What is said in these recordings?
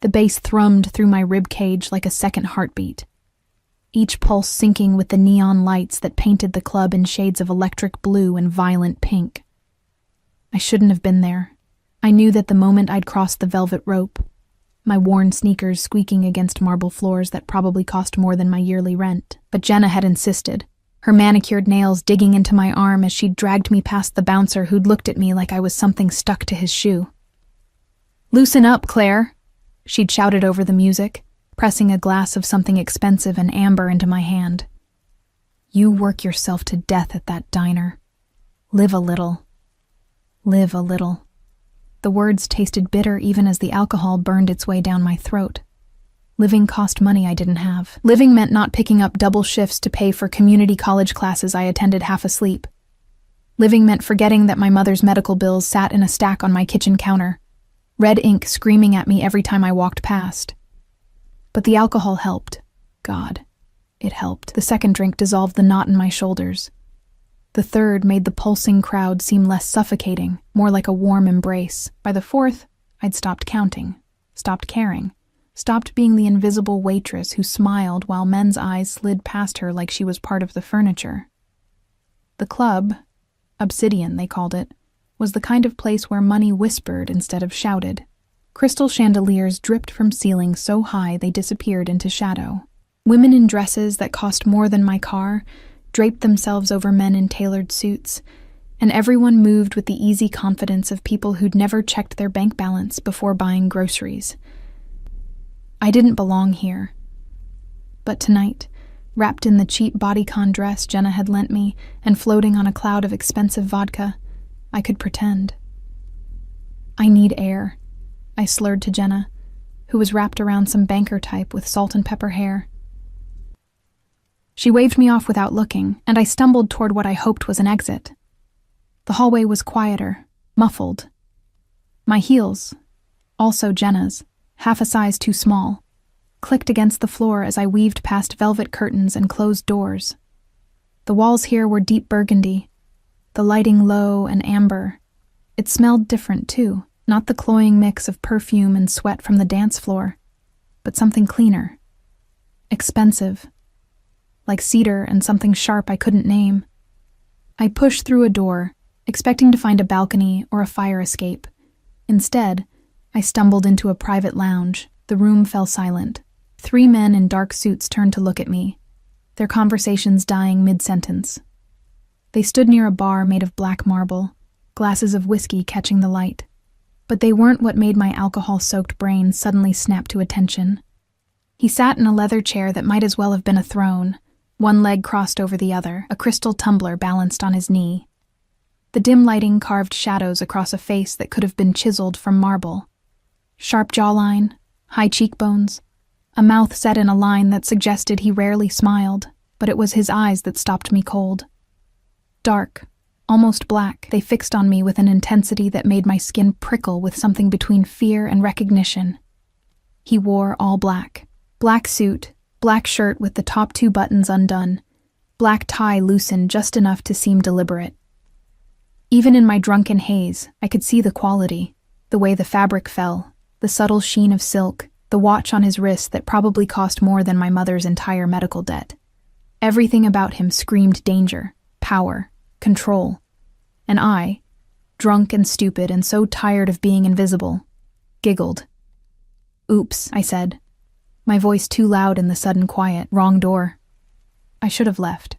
The bass thrummed through my rib cage like a second heartbeat, each pulse syncing with the neon lights that painted the club in shades of electric blue and violent pink. I shouldn't have been there. I knew that the moment I'd crossed the velvet rope, my worn sneakers squeaking against marble floors that probably cost more than my yearly rent. But Jenna had insisted, her manicured nails digging into my arm as she'd dragged me past the bouncer who'd looked at me like I was something stuck to his shoe. "Loosen up, Claire," she'd shouted over the music, pressing a glass of something expensive and amber into my hand. "You work yourself to death at that diner. Live a little. Live a little." The words tasted bitter even as the alcohol burned its way down my throat. Living cost money I didn't have. Living meant not picking up double shifts to pay for community college classes I attended half asleep. Living meant forgetting that my mother's medical bills sat in a stack on my kitchen counter, red ink screaming at me every time I walked past. But the alcohol helped. God, it helped. The second drink dissolved the knot in my shoulders. The third made the pulsing crowd seem less suffocating, more like a warm embrace. By the fourth, I'd stopped counting, stopped caring, stopped being the invisible waitress who smiled while men's eyes slid past her like she was part of the furniture. The club, Obsidian they called it, was the kind of place where money whispered instead of shouted. Crystal chandeliers dripped from ceilings so high they disappeared into shadow. Women in dresses that cost more than my car draped themselves over men in tailored suits, and everyone moved with the easy confidence of people who'd never checked their bank balance before buying groceries. I didn't belong here. But tonight, wrapped in the cheap bodycon dress Jenna had lent me and floating on a cloud of expensive vodka, I could pretend. "I need air," I slurred to Jenna, who was wrapped around some banker type with salt and pepper hair. She waved me off without looking, and I stumbled toward what I hoped was an exit. The hallway was quieter, muffled. My heels, also Jenna's, half a size too small, clicked against the floor as I weaved past velvet curtains and closed doors. The walls here were deep burgundy, the lighting low and amber. It smelled different, too, not the cloying mix of perfume and sweat from the dance floor, but something cleaner. Expensive. Like cedar and something sharp I couldn't name. I pushed through a door, expecting to find a balcony or a fire escape. Instead, I stumbled into a private lounge. The room fell silent. 3 men in dark suits turned to look at me, their conversations dying mid-sentence. They stood near a bar made of black marble, glasses of whiskey catching the light. But they weren't what made my alcohol-soaked brain suddenly snap to attention. He sat in a leather chair that might as well have been a throne, one leg crossed over the other, a crystal tumbler balanced on his knee. The dim lighting carved shadows across a face that could have been chiseled from marble. Sharp jawline, high cheekbones, a mouth set in a line that suggested he rarely smiled, but it was his eyes that stopped me cold. Dark, almost black, they fixed on me with an intensity that made my skin prickle with something between fear and recognition. He wore all black. Black suit, black shirt with the top 2 buttons undone, black tie loosened just enough to seem deliberate. Even in my drunken haze, I could see the quality, the way the fabric fell, the subtle sheen of silk, the watch on his wrist that probably cost more than my mother's entire medical debt. Everything about him screamed danger, power, control. And I, drunk and stupid and so tired of being invisible, giggled. "Oops," I said, my voice too loud in the sudden quiet. "Wrong door." I should have left.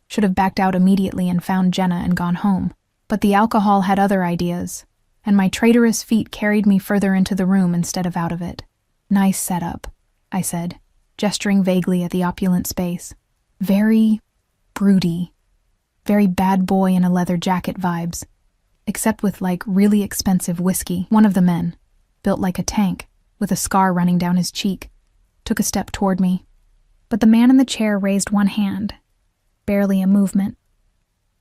Should have backed out immediately and found Jenna and gone home. But the alcohol had other ideas, and my traitorous feet carried me further into the room instead of out of it. "Nice setup," I said, gesturing vaguely at the opulent space. Very broody. Very bad boy in a leather jacket vibes, except with really expensive whiskey. One of the men, built like a tank, with a scar running down his cheek, took a step toward me. But the man in the chair raised one hand, barely a movement,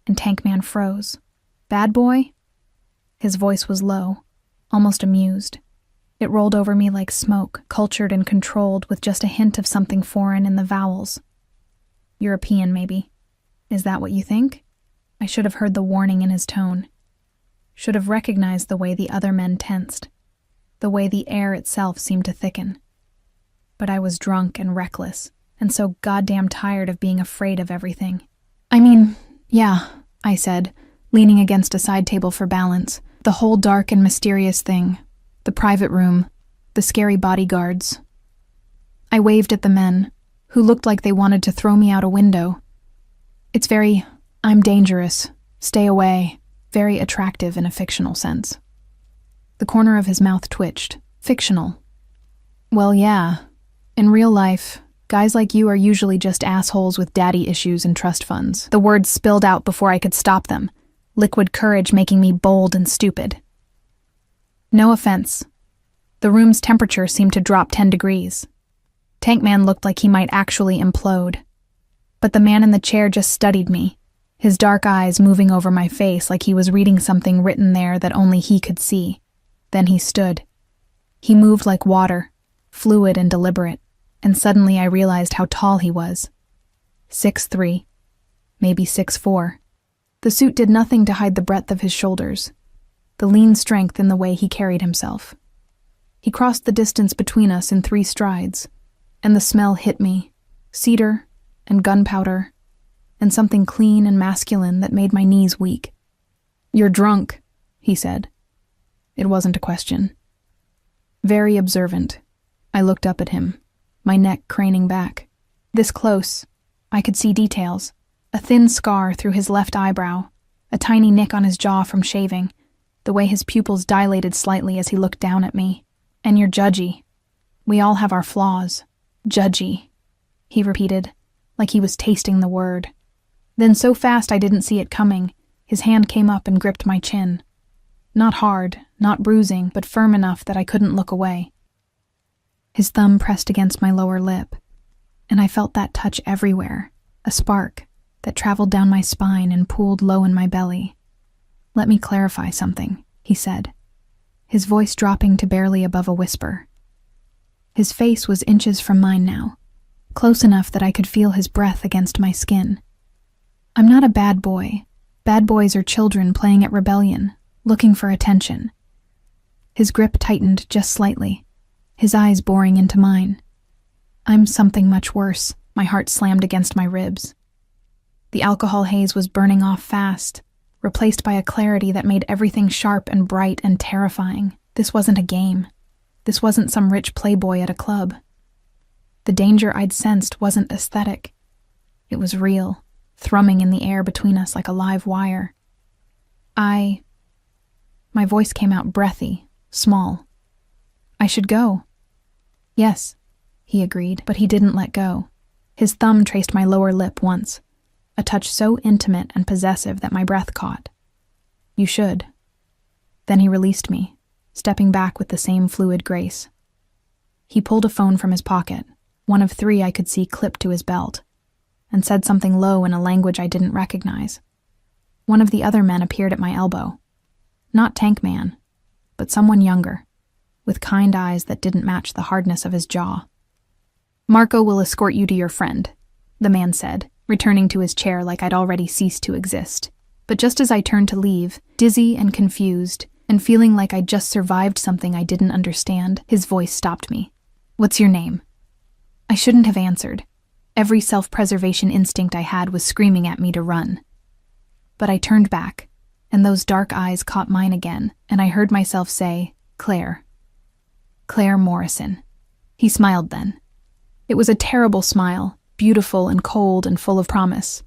and Tank Man froze. "Bad boy?" His voice was low, almost amused. It rolled over me like smoke, cultured and controlled with just a hint of something foreign in the vowels. "European, maybe. Is that what you think?" I should have heard the warning in his tone. Should have recognized the way the other men tensed. the way the air itself seemed to thicken. But I was drunk and reckless, and so goddamn tired of being afraid of everything. Yeah, I said, leaning against a side table for balance. The whole dark and mysterious thing. The private room. The scary bodyguards. I waved at the men, who looked like they wanted to throw me out a window. I'm dangerous. Stay away. Very attractive in a fictional sense. The corner of his mouth twitched. Fictional. Well, yeah. In real life, guys like you are usually just assholes with daddy issues and trust funds. The words spilled out before I could stop them, liquid courage making me bold and stupid. No offense. The room's temperature seemed to drop 10 degrees. Tankman looked like he might actually implode. But the man in the chair just studied me, his dark eyes moving over my face like he was reading something written there that only he could see. Then he stood. He moved like water, fluid and deliberate, and suddenly I realized how tall he was. 6'3", maybe 6'4". The suit did nothing to hide the breadth of his shoulders, the lean strength in the way he carried himself. He crossed the distance between us in 3 strides, and the smell hit me, cedar and gunpowder, and something clean and masculine that made my knees weak. "You're drunk," he said. It wasn't a question. Very observant, I looked up at him, my neck craning back. This close, I could see details. A thin scar through his left eyebrow, a tiny nick on his jaw from shaving, the way his pupils dilated slightly as he looked down at me. "And you're judgy. We all have our flaws. Judgy," he repeated, like he was tasting the word. Then so fast I didn't see it coming, his hand came up and gripped my chin. Not hard, not bruising, but firm enough that I couldn't look away. His thumb pressed against my lower lip, and I felt that touch everywhere, a spark that traveled down my spine and pooled low in my belly. "Let me clarify something," he said, his voice dropping to barely above a whisper. His face was inches from mine now, close enough that I could feel his breath against my skin. "I'm not a bad boy. Bad boys are children playing at rebellion, looking for attention." His grip tightened just slightly, his eyes boring into mine. "I'm something much worse." My heart slammed against my ribs. The alcohol haze was burning off fast, replaced by a clarity that made everything sharp and bright and terrifying. This wasn't a game. This wasn't some rich playboy at a club. The danger I'd sensed wasn't aesthetic. It was real, thrumming in the air between us like a live wire. My voice came out breathy, small. "I should go." "Yes," he agreed, but he didn't let go. His thumb traced my lower lip once, a touch so intimate and possessive that my breath caught. "You should." Then he released me, stepping back with the same fluid grace. He pulled a phone from his pocket, one of 3 I could see clipped to his belt, and said something low in a language I didn't recognize. One of the other men appeared at my elbow. Not Tankman, but someone younger, with kind eyes that didn't match the hardness of his jaw. "Marco will escort you to your friend," the man said, returning to his chair like I'd already ceased to exist. But just as I turned to leave, dizzy and confused, and feeling like I'd just survived something I didn't understand, his voice stopped me. "What's your name?" I shouldn't have answered. Every self-preservation instinct I had was screaming at me to run. But I turned back, and those dark eyes caught mine again, and I heard myself say, "Claire. Claire Morrison." He smiled then. It was a terrible smile, beautiful and cold and full of promise.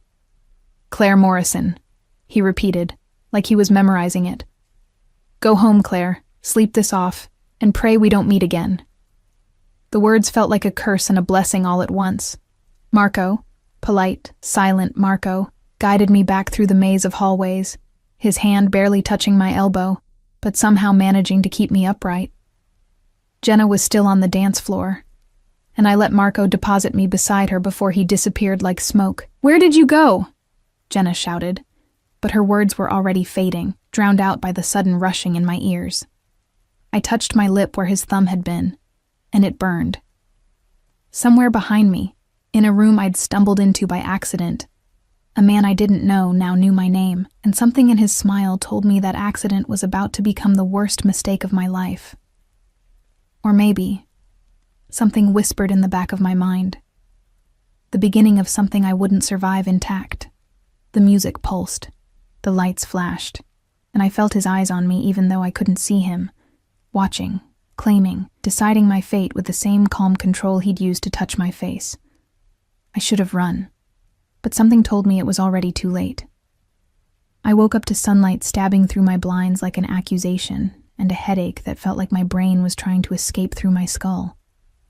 "Claire Morrison," he repeated, like he was memorizing it. "Go home, Claire, sleep this off, and pray we don't meet again." The words felt like a curse and a blessing all at once. Marco, polite, silent Marco, guided me back through the maze of hallways, his hand barely touching my elbow, but somehow managing to keep me upright. Jenna was still on the dance floor, and I let Marco deposit me beside her before he disappeared like smoke. "Where did you go?" Jenna shouted, but her words were already fading, drowned out by the sudden rushing in my ears. I touched my lip where his thumb had been, and it burned. Somewhere behind me, in a room I'd stumbled into by accident, a man I didn't know now knew my name, and something in his smile told me that accident was about to become the worst mistake of my life. Or maybe something whispered in the back of my mind. The beginning of something I wouldn't survive intact. The music pulsed, the lights flashed, and I felt his eyes on me even though I couldn't see him, watching, claiming, deciding my fate with the same calm control he'd used to touch my face. I should have run, but something told me it was already too late. I woke up to sunlight stabbing through my blinds like an accusation, and a headache that felt like my brain was trying to escape through my skull.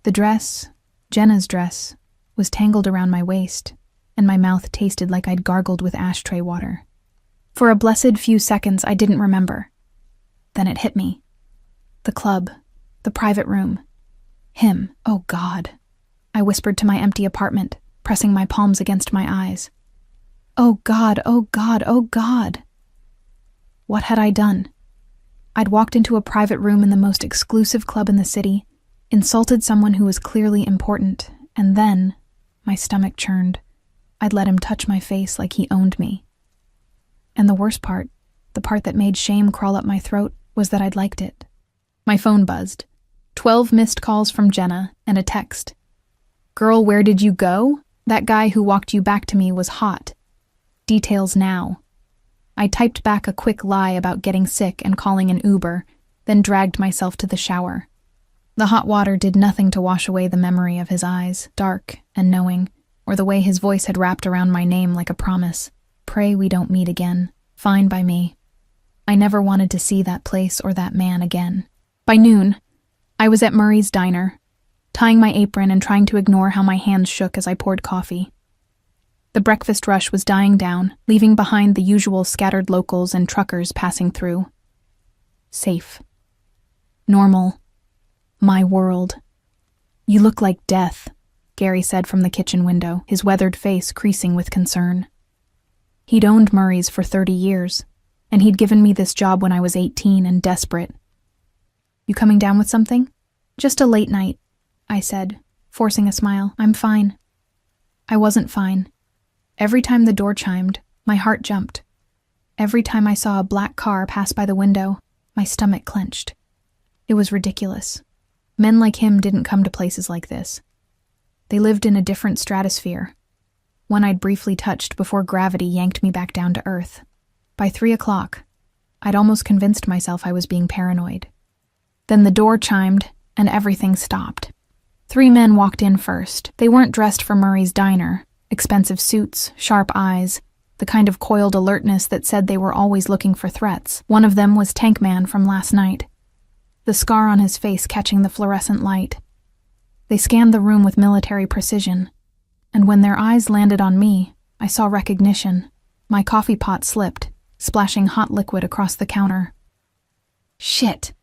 The dress, Jenna's dress, was tangled around my waist, and my mouth tasted like I'd gargled with ashtray water. For a blessed few seconds, I didn't remember. Then it hit me. The club, the private room. Him, oh God. I whispered to my empty apartment, pressing my palms against my eyes. Oh God, oh God, oh God. What had I done? I'd walked into a private room in the most exclusive club in the city, insulted someone who was clearly important, and then, my stomach churned, I'd let him touch my face like he owned me. And the worst part, the part that made shame crawl up my throat, was that I'd liked it. My phone buzzed. 12 missed calls from Jenna and a text. Girl, where did you go? That guy who walked you back to me was hot. Details now. I typed back a quick lie about getting sick and calling an Uber, then dragged myself to the shower. The hot water did nothing to wash away the memory of his eyes, dark and knowing, or the way his voice had wrapped around my name like a promise. Pray we don't meet again. Fine by me. I never wanted to see that place or that man again. By noon, I was at Murray's diner, tying my apron and trying to ignore how my hands shook as I poured coffee. The breakfast rush was dying down, leaving behind the usual scattered locals and truckers passing through. Safe. Normal. My world. You look like death, Gary said from the kitchen window, his weathered face creasing with concern. He'd owned Murray's for 30 years, and he'd given me this job when I was 18 and desperate. You coming down with something? Just a late night, I said, forcing a smile. I'm fine. I wasn't fine. Every time the door chimed, my heart jumped. Every time I saw a black car pass by the window, my stomach clenched. It was ridiculous. Men like him didn't come to places like this. They lived in a different stratosphere, one I'd briefly touched before gravity yanked me back down to earth. By 3 o'clock, I'd almost convinced myself I was being paranoid. Then the door chimed, and everything stopped. 3 men walked in first. They weren't dressed for Murray's diner. Expensive suits, sharp eyes, the kind of coiled alertness that said they were always looking for threats. One of them was Tank Man from last night, the scar on his face catching the fluorescent light. They scanned the room with military precision, and when their eyes landed on me, I saw recognition. My coffee pot slipped, splashing hot liquid across the counter. Shit,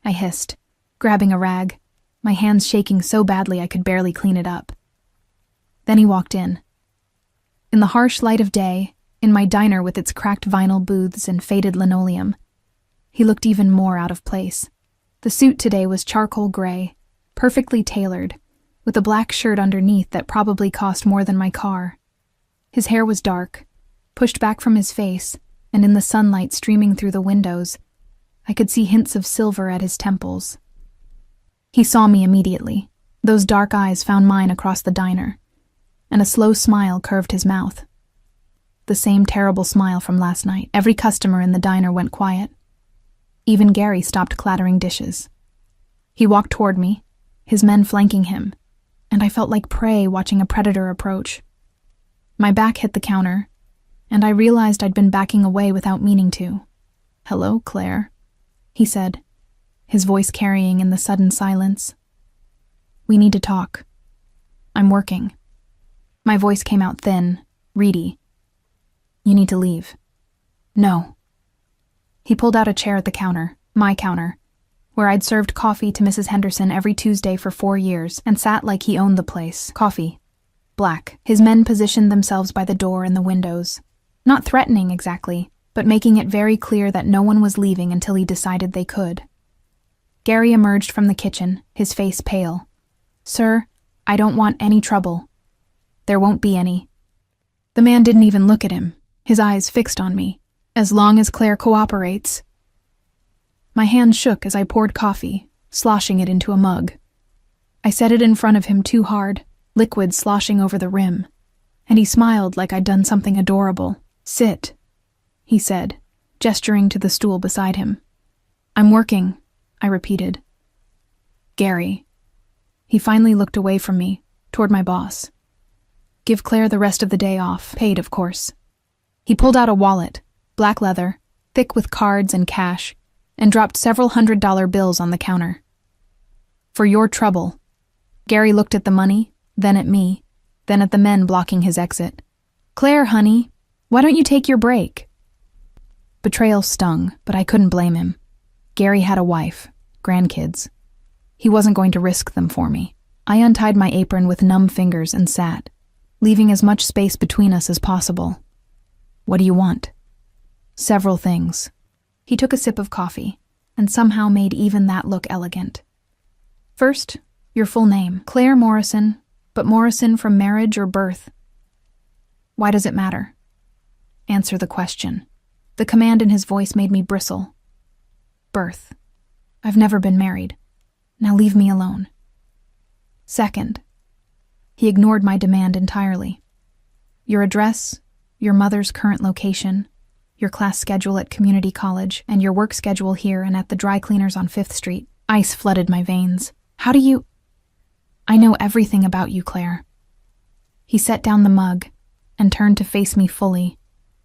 I hissed, grabbing a rag, my hands shaking so badly I could barely clean it up. Then he walked in. In the harsh light of day, in my diner with its cracked vinyl booths and faded linoleum, he looked even more out of place. The suit today was charcoal gray, perfectly tailored, with a black shirt underneath that probably cost more than my car. His hair was dark, pushed back from his face, and in the sunlight streaming through the windows, I could see hints of silver at his temples. He saw me immediately. Those dark eyes found mine across the diner, and a slow smile curved his mouth. The same terrible smile from last night. Every customer in the diner went quiet. Even Gary stopped clattering dishes. He walked toward me, his men flanking him, and I felt like prey watching a predator approach. My back hit the counter, and I realized I'd been backing away without meaning to. "Hello, Claire," he said, his voice carrying in the sudden silence. "We need to talk. I'm working." My voice came out thin, reedy. "You need to leave." "No." He pulled out a chair at the counter, my counter, where I'd served coffee to Mrs. Henderson every Tuesday for 4 years, and sat like he owned the place. Coffee. Black. His men positioned themselves by the door and the windows. Not threatening exactly, but making it very clear that no one was leaving until he decided they could. Gary emerged from the kitchen, his face pale. "Sir, I don't want any trouble." "There won't be any." The man didn't even look at him, his eyes fixed on me. "As long as Claire cooperates." My hand shook as I poured coffee, sloshing it into a mug. I set it in front of him too hard, liquid sloshing over the rim, and he smiled like I'd done something adorable. "Sit," he said, gesturing to the stool beside him. "I'm working," I repeated. "Gary." He finally looked away from me, toward my boss. "Give Claire the rest of the day off, paid, of course." He pulled out a wallet, black leather, thick with cards and cash, and dropped several $100 bills on the counter. "For your trouble." Gary looked at the money, then at me, then at the men blocking his exit. "Claire, honey, why don't you take your break?" Betrayal stung, but I couldn't blame him. Gary had a wife, grandkids. He wasn't going to risk them for me. I untied my apron with numb fingers and sat, leaving as much space between us as possible. "What do you want?" "Several things." He took a sip of coffee, and somehow made even that look elegant. "First, your full name. Claire Morrison, but Morrison from marriage or birth?" "Why does it matter?" "Answer the question." The command in his voice made me bristle. "Birth. I've never been married. Now leave me alone." "Second." He ignored my demand entirely. "Your address, your mother's current location, your class schedule at community college, and your work schedule here and at the dry cleaners on 5th Street. Ice flooded my veins. "How do you—" "I know everything about you, Claire." He set down the mug and turned to face me fully,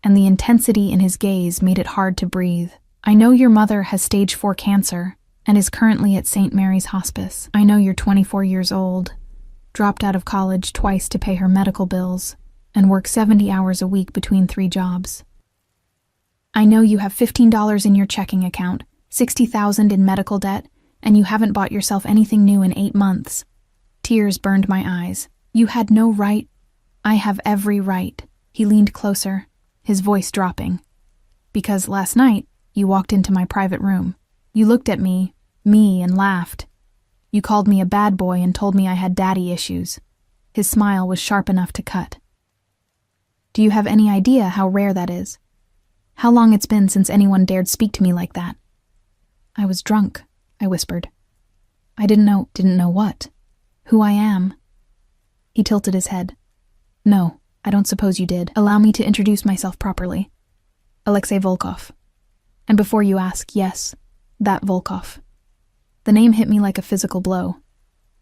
and the intensity in his gaze made it hard to breathe. "I know your mother has stage 4 cancer and is currently at St. Mary's Hospice. I know you're 24 years old, dropped out of college twice to pay her medical bills, and work 70 hours a week between 3 jobs. I know you have $15 in your checking account, $60,000 in medical debt, and you haven't bought yourself anything new in 8 months. Tears burned my eyes. You had no right. I have every right." He leaned closer, his voice dropping. "Because last night, you walked into my private room. You looked at me, and laughed. You called me a bad boy and told me I had daddy issues." His smile was sharp enough to cut. "Do you have any idea how rare that is? How long it's been since anyone dared speak to me like that?" "I was drunk," I whispered. "I didn't know what? Who I am?" He tilted his head. "No, I don't suppose you did. Allow me to introduce myself properly. Alexei Volkov. And before you ask, yes, that Volkov." The name hit me like a physical blow.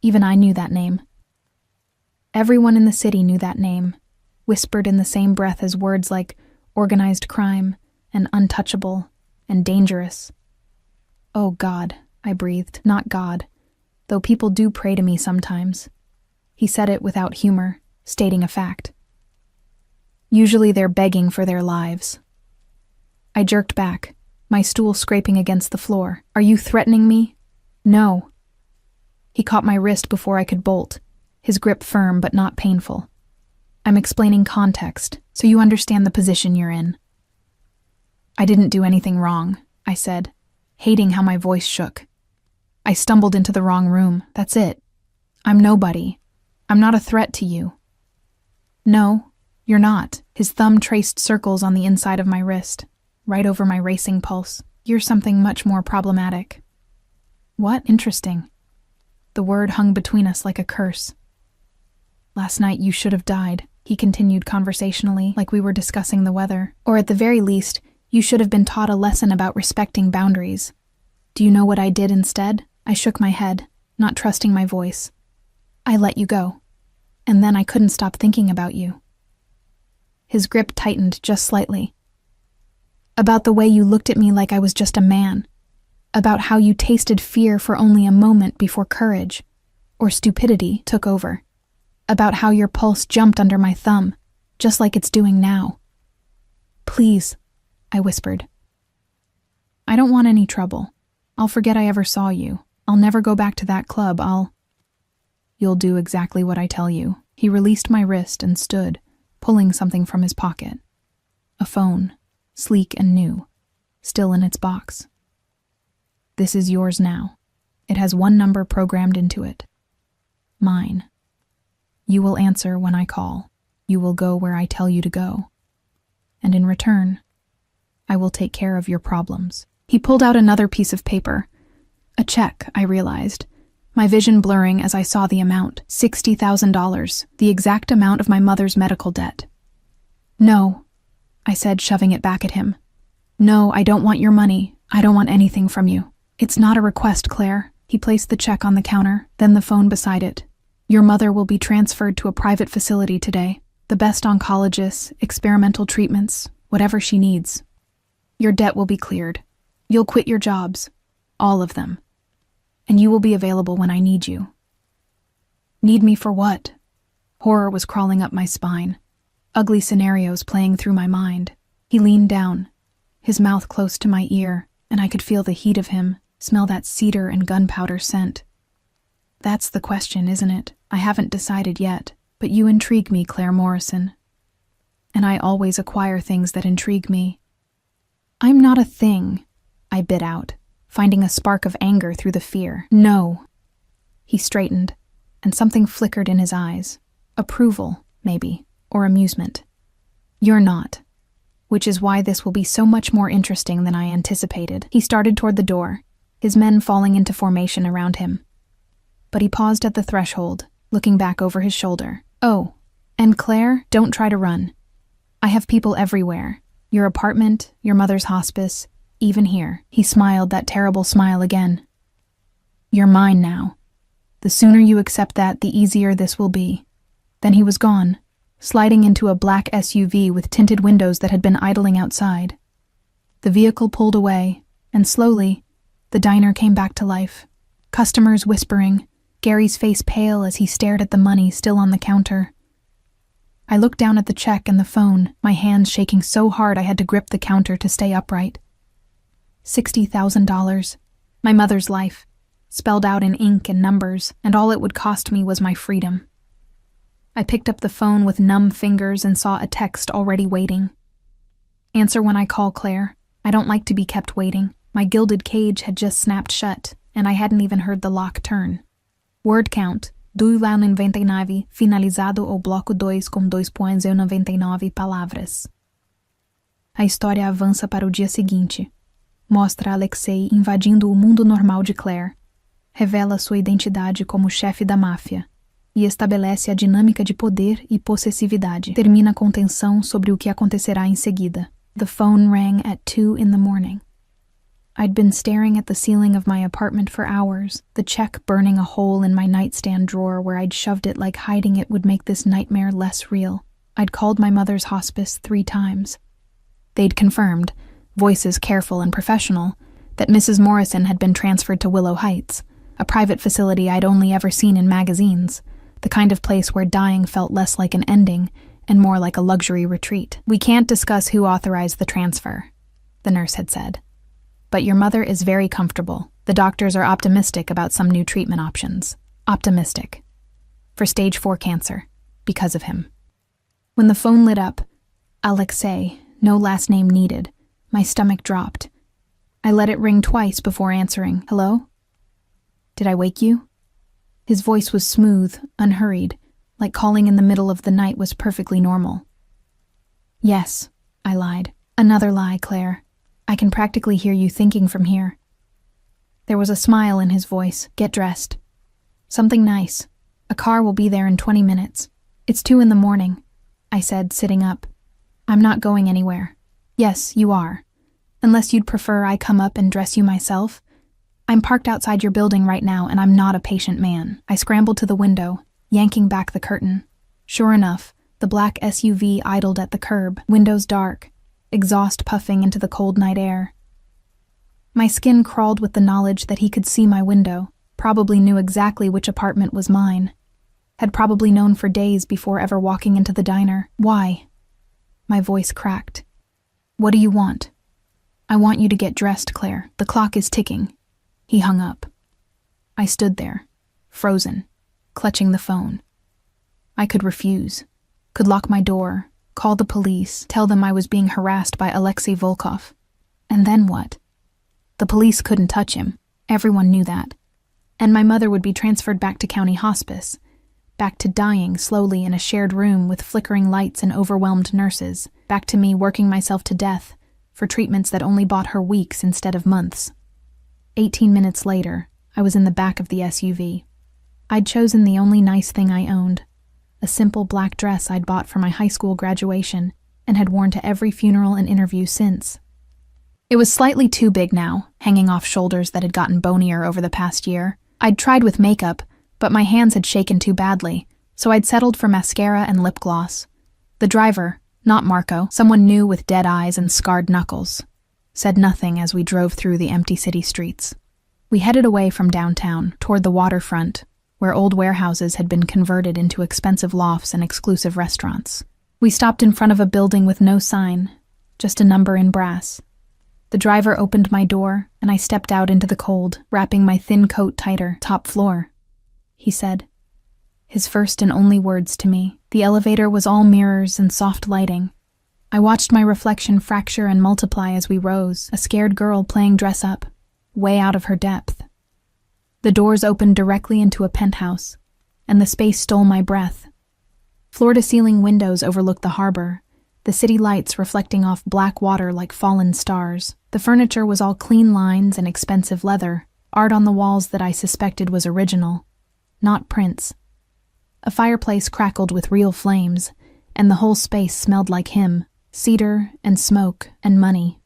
Even I knew that name. Everyone in the city knew that name, whispered in the same breath as words like organized crime and untouchable and dangerous. "Oh God," I breathed, "not God, though people do pray to me sometimes." He said it without humor, stating a fact. "Usually they're begging for their lives." I jerked back, my stool scraping against the floor. "Are you threatening me?" "No." He caught my wrist before I could bolt, his grip firm but not painful. "I'm explaining context, so you understand the position you're in." "I didn't do anything wrong," I said, hating how my voice shook. "I stumbled into the wrong room, that's it. I'm nobody. I'm not a threat to you." "No, you're not." His thumb traced circles on the inside of my wrist, right over my racing pulse. "You're something much more problematic." "What? Interesting." The word hung between us like a curse. "Last night you should have died," he continued conversationally, like we were discussing the weather. "Or at the very least, you should have been taught a lesson about respecting boundaries. Do you know what I did instead?" I shook my head, not trusting my voice. "I let you go. And then I couldn't stop thinking about you." His grip tightened just slightly. "About the way you looked at me like I was just a man. About how you tasted fear for only a moment before courage, or stupidity, took over. About how your pulse jumped under my thumb, just like it's doing now." "Please," I whispered. "I don't want any trouble. I'll forget I ever saw you. I'll never go back to that club. You'll do exactly what I tell you." He released my wrist and stood, pulling something from his pocket. A phone, sleek and new, still in its box. "This is yours now. It has one number programmed into it. Mine. You will answer when I call. You will go where I tell you to go. And in return, I will take care of your problems." He pulled out another piece of paper, A check, I realized, my vision blurring as I saw the amount, $60,000, the exact amount of my mother's medical debt. No, I said, shoving it back at him. No, I don't want your money. I don't want anything from you. It's not a request, Claire. He placed the check on the counter, then the phone beside it. Your mother will be transferred to a private facility today. The best oncologists, experimental treatments, whatever she needs. Your debt will be cleared. You'll quit your jobs. All of them. And you will be available when I need you. Need me for what? Horror was crawling up my spine. Ugly scenarios playing through my mind. He leaned down, his mouth close to my ear, and I could feel the heat of him, smell that cedar and gunpowder scent. That's the question, isn't it? I haven't decided yet, but you intrigue me, Claire Morrison. And I always acquire things that intrigue me. I'm not a thing, I bit out, finding a spark of anger through the fear. No. He straightened, and something flickered in his eyes. Approval, maybe, or amusement. You're not. Which is why this will be so much more interesting than I anticipated. He started toward the door, his men falling into formation around him. But he paused at the threshold, looking back over his shoulder. Oh, and Claire, don't try to run. I have people everywhere. Your apartment, your mother's hospice, even here. He smiled that terrible smile again. You're mine now. The sooner you accept that, the easier this will be. Then he was gone, sliding into a black SUV with tinted windows that had been idling outside. The vehicle pulled away, and slowly, the diner came back to life. Customers whispering, Gary's face pale as he stared at the money still on the counter. I looked down at the check and the phone, my hands shaking so hard I had to grip the counter to stay upright. $60,000. My mother's life, spelled out in ink and numbers, and all it would cost me was my freedom. I picked up the phone with numb fingers and saw a text already waiting. Answer when I call, Claire. I don't like to be kept waiting. My gilded cage had just snapped shut, and I hadn't even heard the lock turn. Word count, 2,99, finalizado o bloco 2 com 2,99 palavras. A história avança para o dia seguinte. Mostra Alexei invadindo o mundo normal de Claire. Revela sua identidade como chefe da máfia e estabelece a dinâmica de poder e possessividade. Termina com tensão sobre o que acontecerá em seguida. The phone rang at 2 in the morning. I'd been staring at the ceiling of my apartment for hours, the check burning a hole in my nightstand drawer where I'd shoved it like hiding it would make this nightmare less real. I'd called my mother's hospice 3 times. They'd confirmed, voices careful and professional, that Mrs. Morrison had been transferred to Willow Heights, a private facility I'd only ever seen in magazines, the kind of place where dying felt less like an ending and more like a luxury retreat. We can't discuss who authorized the transfer, the nurse had said. But your mother is very comfortable. The doctors are optimistic about some new treatment options. Optimistic. For stage 4 cancer. Because of him. When the phone lit up, Alexei, no last name needed, my stomach dropped. I let it ring twice before answering. Hello? Did I wake you? His voice was smooth, unhurried, like calling in the middle of the night was perfectly normal. Yes, I lied. Another lie, Claire. I can practically hear you thinking from here. There was a smile in his voice. Get dressed. Something nice. A car will be there in 20 minutes. It's 2 in the morning, I said, sitting up. I'm not going anywhere. Yes, you are. Unless you'd prefer I come up and dress you myself. I'm parked outside your building right now, and I'm not a patient man. I scrambled to the window, yanking back the curtain. Sure enough, the black SUV idled at the curb, windows dark, exhaust puffing into the cold night air. My skin crawled with the knowledge that he could see my window, probably knew exactly which apartment was mine, had probably known for days before ever walking into the diner. Why? My voice cracked. What do you want? I want you to get dressed, Claire. The clock is ticking. He hung up. I stood there, frozen, clutching the phone. I could refuse, could lock my door, call the police, tell them I was being harassed by Alexei Volkov. And then what? The police couldn't touch him. Everyone knew that. And my mother would be transferred back to county hospice, back to dying slowly in a shared room with flickering lights and overwhelmed nurses, back to me working myself to death for treatments that only bought her weeks instead of months. 18 minutes later, I was in the back of the SUV. I'd chosen the only nice thing I owned, a simple black dress I'd bought for my high school graduation and had worn to every funeral and interview since. It was slightly too big now, hanging off shoulders that had gotten bonier over the past year. I'd tried with makeup, but my hands had shaken too badly, so I'd settled for mascara and lip gloss. The driver, not Marco, someone new with dead eyes and scarred knuckles, said nothing as we drove through the empty city streets. We headed away from downtown, toward the waterfront, where old warehouses had been converted into expensive lofts and exclusive restaurants. We stopped in front of a building with no sign, just a number in brass. The driver opened my door, and I stepped out into the cold, wrapping my thin coat tighter. "Top floor," he said. His first and only words to me. The elevator was all mirrors and soft lighting. I watched my reflection fracture and multiply as we rose, a scared girl playing dress-up, way out of her depth. The doors opened directly into a penthouse, and the space stole my breath. Floor-to-ceiling windows overlooked the harbor, the city lights reflecting off black water like fallen stars. The furniture was all clean lines and expensive leather, art on the walls that I suspected was original, not prints. A fireplace crackled with real flames, and the whole space smelled like him, cedar and smoke and money.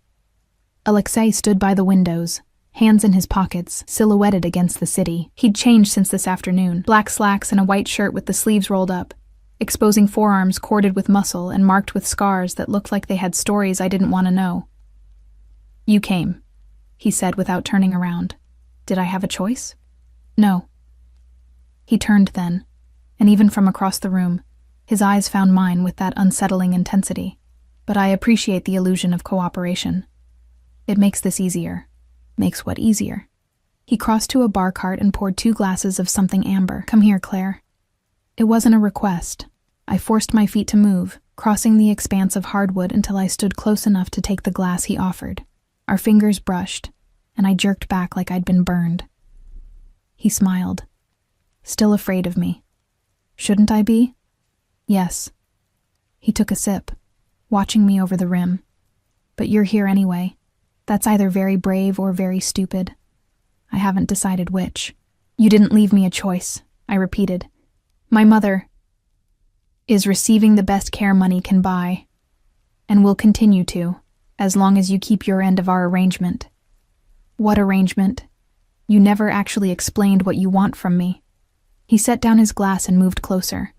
Alexei stood by the windows, hands in his pockets, silhouetted against the city. He'd changed since this afternoon, black slacks and a white shirt with the sleeves rolled up, exposing forearms corded with muscle and marked with scars that looked like they had stories I didn't want to know. "You came," he said without turning around. Did I have a choice? No. He turned then, and even from across the room, his eyes found mine with that unsettling intensity. But I appreciate the illusion of cooperation. It makes this easier. Makes what easier? He crossed to a bar cart and poured 2 glasses of something amber. "Come here, Claire." It wasn't a request. I forced my feet to move, crossing the expanse of hardwood until I stood close enough to take the glass he offered. Our fingers brushed, and I jerked back like I'd been burned. He smiled. Still afraid of me. Shouldn't I be? Yes. He took a sip, watching me over the rim. But you're here anyway. That's either very brave or very stupid. I haven't decided which. You didn't leave me a choice, I repeated. My mother is receiving the best care money can buy, and will continue to, as long as you keep your end of our arrangement. What arrangement? You never actually explained what you want from me. He set down his glass and moved closer,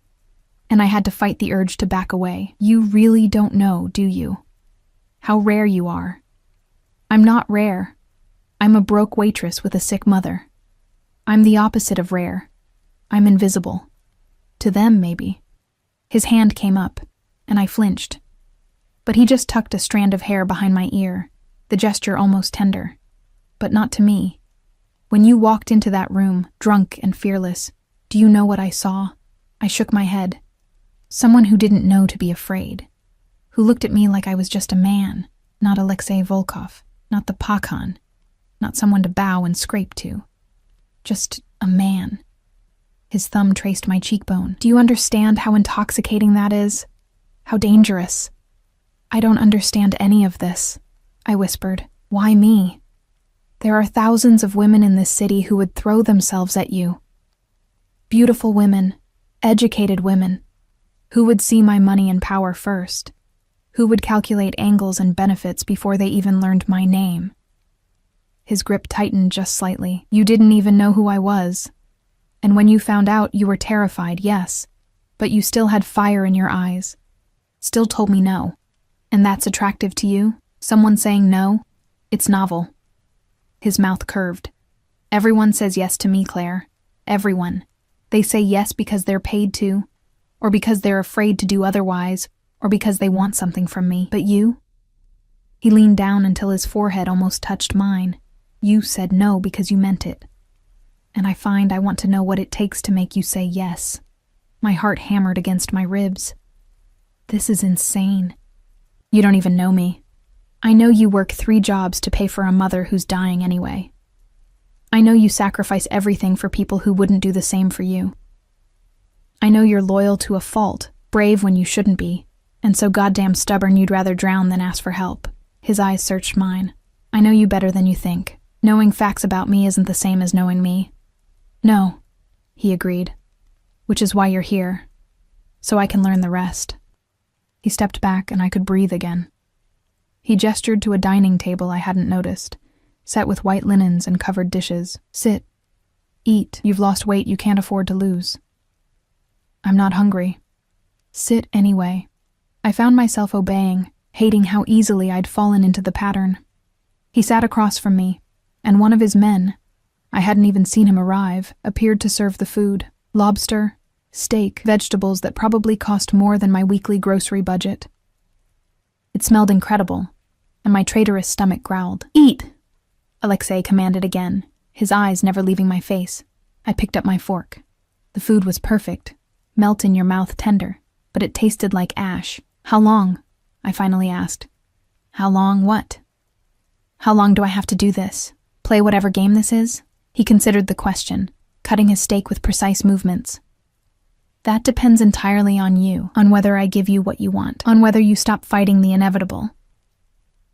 and I had to fight the urge to back away. You really don't know, do you? How rare you are. I'm not rare. I'm a broke waitress with a sick mother. I'm the opposite of rare. I'm invisible. To them, maybe. His hand came up, and I flinched. But he just tucked a strand of hair behind my ear, the gesture almost tender. But not to me. When you walked into that room, drunk and fearless, do you know what I saw? I shook my head. Someone who didn't know to be afraid. Who looked at me like I was just a man, not Alexei Volkov, not the Pakhan, not someone to bow and scrape to. Just a man. His thumb traced my cheekbone. Do you understand how intoxicating that is? How dangerous? I don't understand any of this, I whispered. Why me? There are thousands of women in this city who would throw themselves at you. Beautiful women, educated women, who would see my money and power first, who would calculate angles and benefits before they even learned my name. His grip tightened just slightly. You didn't even know who I was. And when you found out, you were terrified, yes, but you still had fire in your eyes. Still told me no. And that's attractive to you? Someone saying no? It's novel. His mouth curved. Everyone says yes to me, Claire. Everyone. They say yes because they're paid to, or because they're afraid to do otherwise, or because they want something from me. But you? He leaned down until his forehead almost touched mine. You said no because you meant it. And I find I want to know what it takes to make you say yes. My heart hammered against my ribs. This is insane. You don't even know me. I know you work 3 jobs to pay for a mother who's dying anyway. I know you sacrifice everything for people who wouldn't do the same for you. I know you're loyal to a fault, brave when you shouldn't be, and so goddamn stubborn you'd rather drown than ask for help. His eyes searched mine. I know you better than you think. Knowing facts about me isn't the same as knowing me. No, he agreed, which is why you're here, so I can learn the rest. He stepped back and I could breathe again. He gestured to a dining table I hadn't noticed, set with white linens and covered dishes. Sit. Eat. You've lost weight you can't afford to lose. I'm not hungry. Sit anyway. I found myself obeying, hating how easily I'd fallen into the pattern. He sat across from me, and one of his men, I hadn't even seen him arrive, appeared to serve the food. Lobster, steak, vegetables that probably cost more than my weekly grocery budget. It smelled incredible, and my traitorous stomach growled. Eat! Alexei commanded again, his eyes never leaving my face. I picked up my fork. The food was perfect, melt in your mouth tender, but it tasted like ash. How long? I finally asked. How long what? How long do I have to do this? Play whatever game this is? He considered the question, cutting his steak with precise movements. That depends entirely on you, on whether I give you what you want, on whether you stop fighting the inevitable.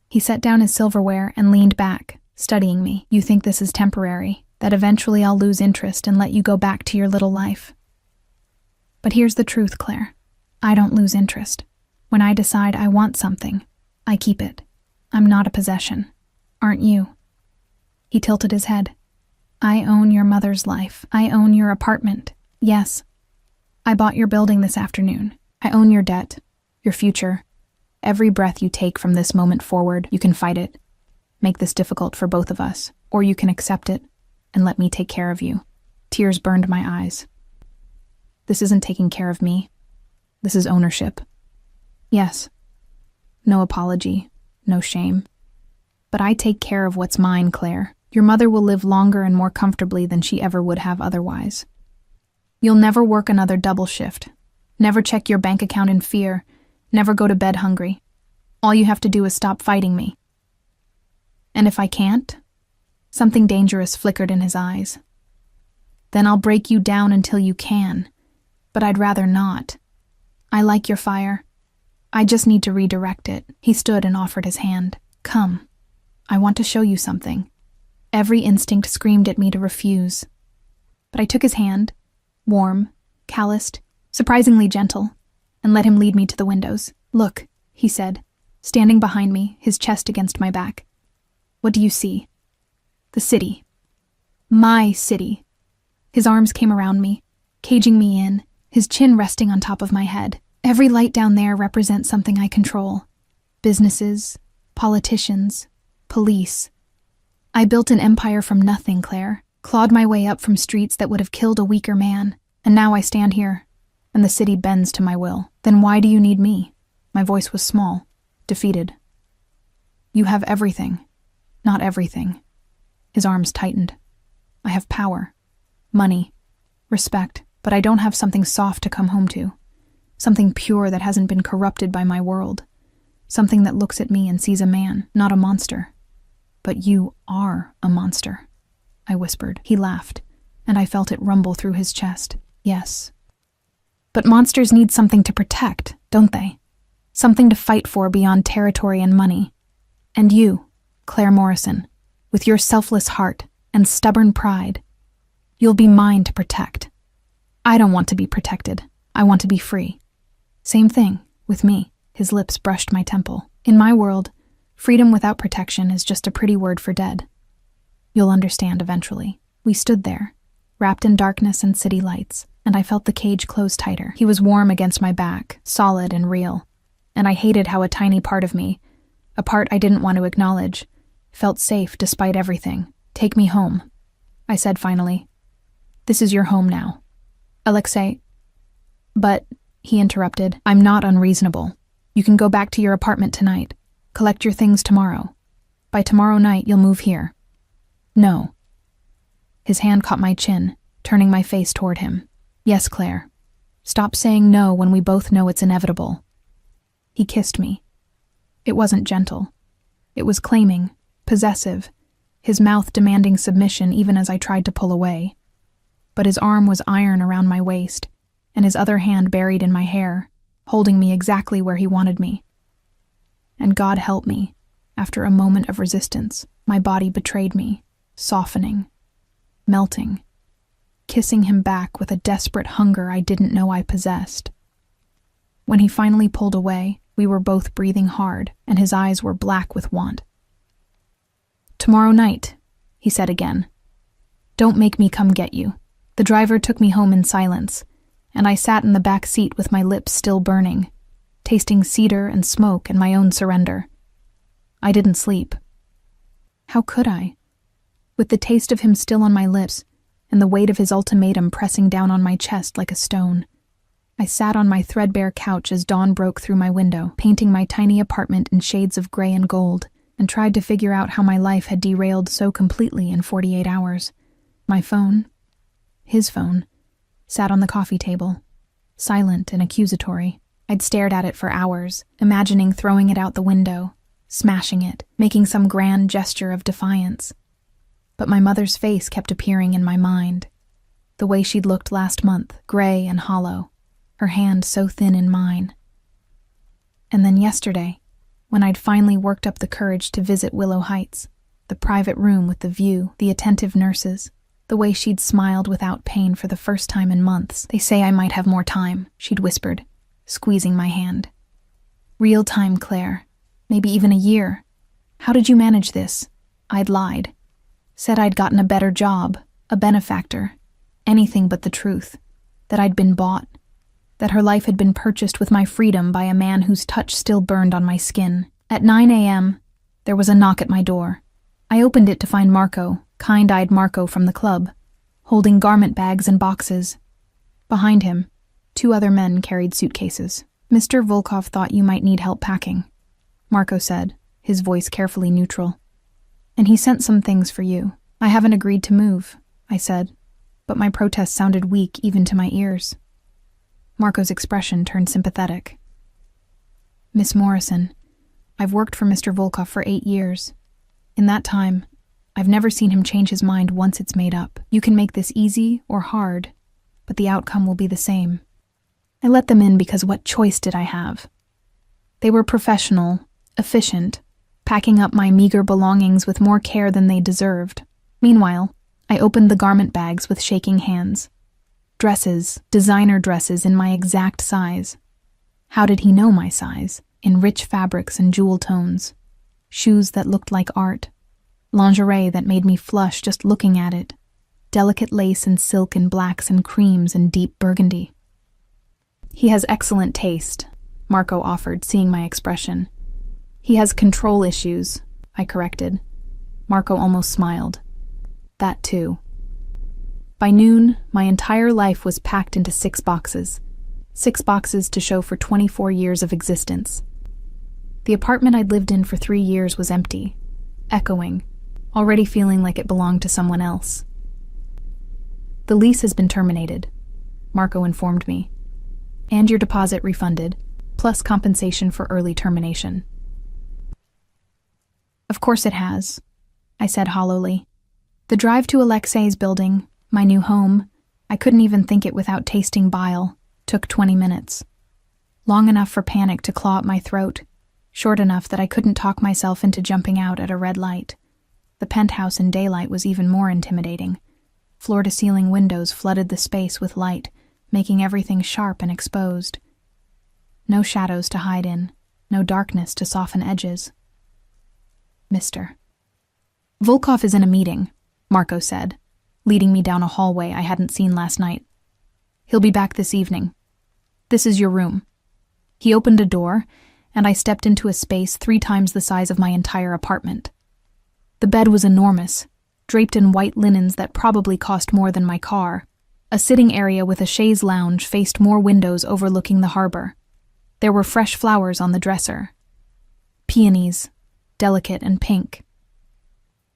He set down his silverware and leaned back, studying me. You think this is temporary, that eventually I'll lose interest and let you go back to your little life. But here's the truth, Claire. I don't lose interest. When I decide I want something, I keep it. I'm not a possession. Aren't you? He tilted his head. I own your mother's life. I own your apartment. Yes. I bought your building this afternoon. I own your debt, your future. Every breath you take from this moment forward, you can fight it. Make this difficult for both of us, or you can accept it and let me take care of you. Tears burned my eyes. This isn't taking care of me. This is ownership. Yes. No apology, no shame. But I take care of what's mine, Claire. Your mother will live longer and more comfortably than she ever would have otherwise. You'll never work another double shift. Never check your bank account in fear. Never go to bed hungry. All you have to do is stop fighting me. And if I can't? Something dangerous flickered in his eyes. Then I'll break you down until you can. But I'd rather not. I like your fire. I just need to redirect it. He stood and offered his hand. Come. I want to show you something. Every instinct screamed at me to refuse. But I took his hand, warm, calloused, surprisingly gentle, and let him lead me to the windows. Look, he said, standing behind me, his chest against my back. What do you see? The city. My city. His arms came around me, caging me in, his chin resting on top of my head. Every light down there represents something I control. Businesses, politicians, police. I built an empire from nothing, Claire, clawed my way up from streets that would have killed a weaker man, and now I stand here, and the city bends to my will. Then why do you need me? My voice was small, defeated. You have everything. Not everything. His arms tightened. I have power, money, respect, but I don't have something soft to come home to. Something pure that hasn't been corrupted by my world. Something that looks at me and sees a man, not a monster. But you are a monster, I whispered. He laughed, and I felt it rumble through his chest. Yes. But monsters need something to protect, don't they? Something to fight for beyond territory and money. And you, Claire Morrison, with your selfless heart and stubborn pride, you'll be mine to protect. I don't want to be protected. I want to be free. Same thing with me. His lips brushed my temple. In my world, freedom without protection is just a pretty word for dead. You'll understand eventually. We stood there, wrapped in darkness and city lights, and I felt the cage close tighter. He was warm against my back, solid and real, and I hated how a tiny part of me, a part I didn't want to acknowledge, felt safe despite everything. Take me home, I said finally. This is your home now. Alexei. But, he interrupted, I'm not unreasonable. You can go back to your apartment tonight. Collect your things tomorrow. By tomorrow night, you'll move here. No. His hand caught my chin, turning my face toward him. Yes, Claire. Stop saying no when we both know it's inevitable. He kissed me. It wasn't gentle. It was claiming, possessive, his mouth demanding submission even as I tried to pull away. But his arm was iron around my waist, and his other hand buried in my hair, holding me exactly where he wanted me. And God help me, after a moment of resistance, my body betrayed me. softening, melting, kissing him back with a desperate hunger I didn't know I possessed. When he finally pulled away, we were both breathing hard, and his eyes were black with want. "Tomorrow night," he said again. "Don't make me come get you." The driver took me home in silence, and I sat in the back seat with my lips still burning, tasting cedar and smoke and my own surrender. I didn't sleep. How could I? With the taste of him still on my lips, and the weight of his ultimatum pressing down on my chest like a stone, I sat on my threadbare couch as dawn broke through my window, painting my tiny apartment in shades of gray and gold, and tried to figure out how my life had derailed so completely in 48 hours. My phone, his phone, sat on the coffee table, silent and accusatory. I'd stared at it for hours, imagining throwing it out the window, smashing it, making some grand gesture of defiance. But my mother's face kept appearing in my mind, the way she'd looked last month, gray and hollow, her hand so thin in mine. And then yesterday, when I'd finally worked up the courage to visit Willow Heights, the private room with the view, the attentive nurses, the way she'd smiled without pain for the first time in months. "They say I might have more time," she'd whispered, squeezing my hand. "Real time, Claire. Maybe even a year. How did you manage this?" I'd lied. Said I'd gotten a better job, a benefactor, anything but the truth. That I'd been bought. That her life had been purchased with my freedom by a man whose touch still burned on my skin. At 9 a.m., there was a knock at my door. I opened it to find Marco, kind-eyed Marco from the club, holding garment bags and boxes. Behind him, 2 other men carried suitcases. "Mr. Volkov thought you might need help packing," Marco said, his voice carefully neutral. "And he sent some things for you." "I haven't agreed to move," I said, but my protest sounded weak even to my ears. Marco's expression turned sympathetic. "Miss Morrison, I've worked for Mr. Volkov for 8 years. In that time, I've never seen him change his mind once it's made up. You can make this easy or hard, but the outcome will be the same." I let them in because what choice did I have? They were professional, efficient, packing up my meager belongings with more care than they deserved. Meanwhile, I opened the garment bags with shaking hands. Dresses, designer dresses in my exact size. How did he know my size? In rich fabrics and jewel tones. Shoes that looked like art. Lingerie that made me flush just looking at it. Delicate lace and silk and blacks and creams and deep burgundy. "He has excellent taste," Marco offered, seeing my expression. "He has control issues," I corrected. Marco almost smiled. That too. By noon, my entire life was packed into 6 boxes. 6 boxes to show for 24 years of existence. The apartment I'd lived in for 3 years was empty, echoing, already feeling like it belonged to someone else. "The lease has been terminated," Marco informed me. "And your deposit refunded, plus compensation for early termination." "Of course it has," I said hollowly. The drive to Alexei's building, my new home, I couldn't even think it without tasting bile, took 20 minutes. Long enough for panic to claw at my throat, short enough that I couldn't talk myself into jumping out at a red light. The penthouse in daylight was even more intimidating. Floor-to-ceiling windows flooded the space with light, making everything sharp and exposed. No shadows to hide in, no darkness to soften edges. "Mr. Volkov is in a meeting," Marco said, leading me down a hallway I hadn't seen last night. "He'll be back this evening. This is your room." He opened a door, and I stepped into a space 3 times the size of my entire apartment. The bed was enormous, draped in white linens that probably cost more than my car. A sitting area with a chaise lounge faced more windows overlooking the harbor. There were fresh flowers on the dresser. Peonies, delicate and pink.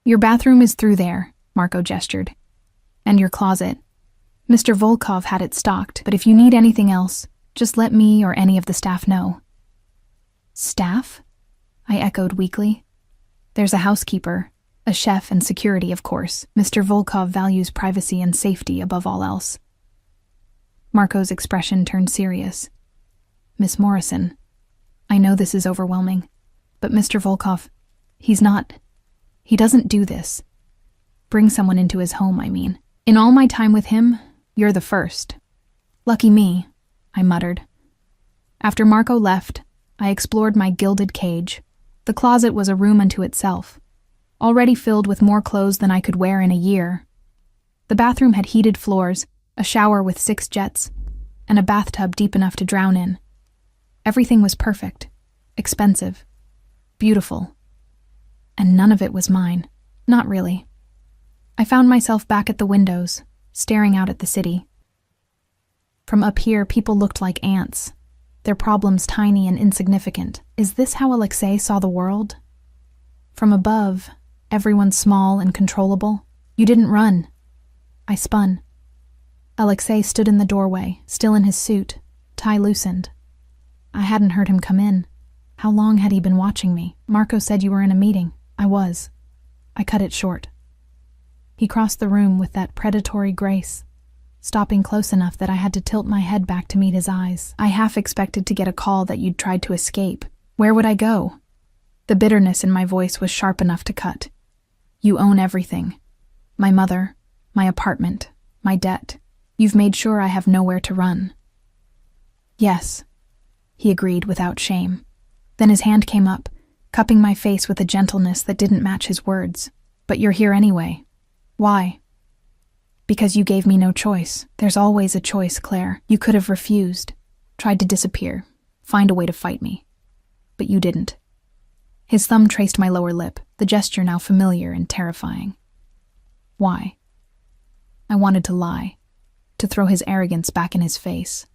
"Your bathroom is through there," Marco gestured. "And your closet. Mr. Volkov had it stocked, but if you need anything else, just let me or any of the staff know." "Staff?" I echoed weakly. "There's a housekeeper, a chef and security, of course. Mr. Volkov values privacy and safety above all else." Marco's expression turned serious. "Miss Morrison, I know this is overwhelming, but Mr. Volkov, he doesn't do this. Bring someone into his home, I mean. In all my time with him, you're the first. Lucky me, I muttered. After Marco left, I explored my gilded cage. The closet was a room unto itself, already filled with more clothes than I could wear in a year. The bathroom had heated floors, a shower with 6 jets, and a bathtub deep enough to drown in. Everything was perfect, expensive, beautiful. And none of it was mine. Not really. I found myself back at the windows, staring out at the city. From up here, people looked like ants, their problems tiny and insignificant. Is this how Alexei saw the world? From above, everyone small and controllable. You didn't run. I spun. Alexei stood in the doorway, still in his suit, tie loosened. I hadn't heard him come in. How long had he been watching me? Marco said you were in a meeting. I was. I cut it short. He crossed the room with that predatory grace, stopping close enough that I had to tilt my head back to meet his eyes. I half expected to get a call that you'd tried to escape. Where would I go? The bitterness in my voice was sharp enough to cut. You own everything. My mother, my apartment, my debt. You've made sure I have nowhere to run. Yes, he agreed without shame. Then his hand came up, cupping my face with a gentleness that didn't match his words. But you're here anyway. Why? Because you gave me no choice. There's always a choice, Claire. You could have refused, tried to disappear, find a way to fight me. But you didn't. His thumb traced my lower lip, the gesture now familiar and terrifying. Why? I wanted to lie, to throw his arrogance back in his face.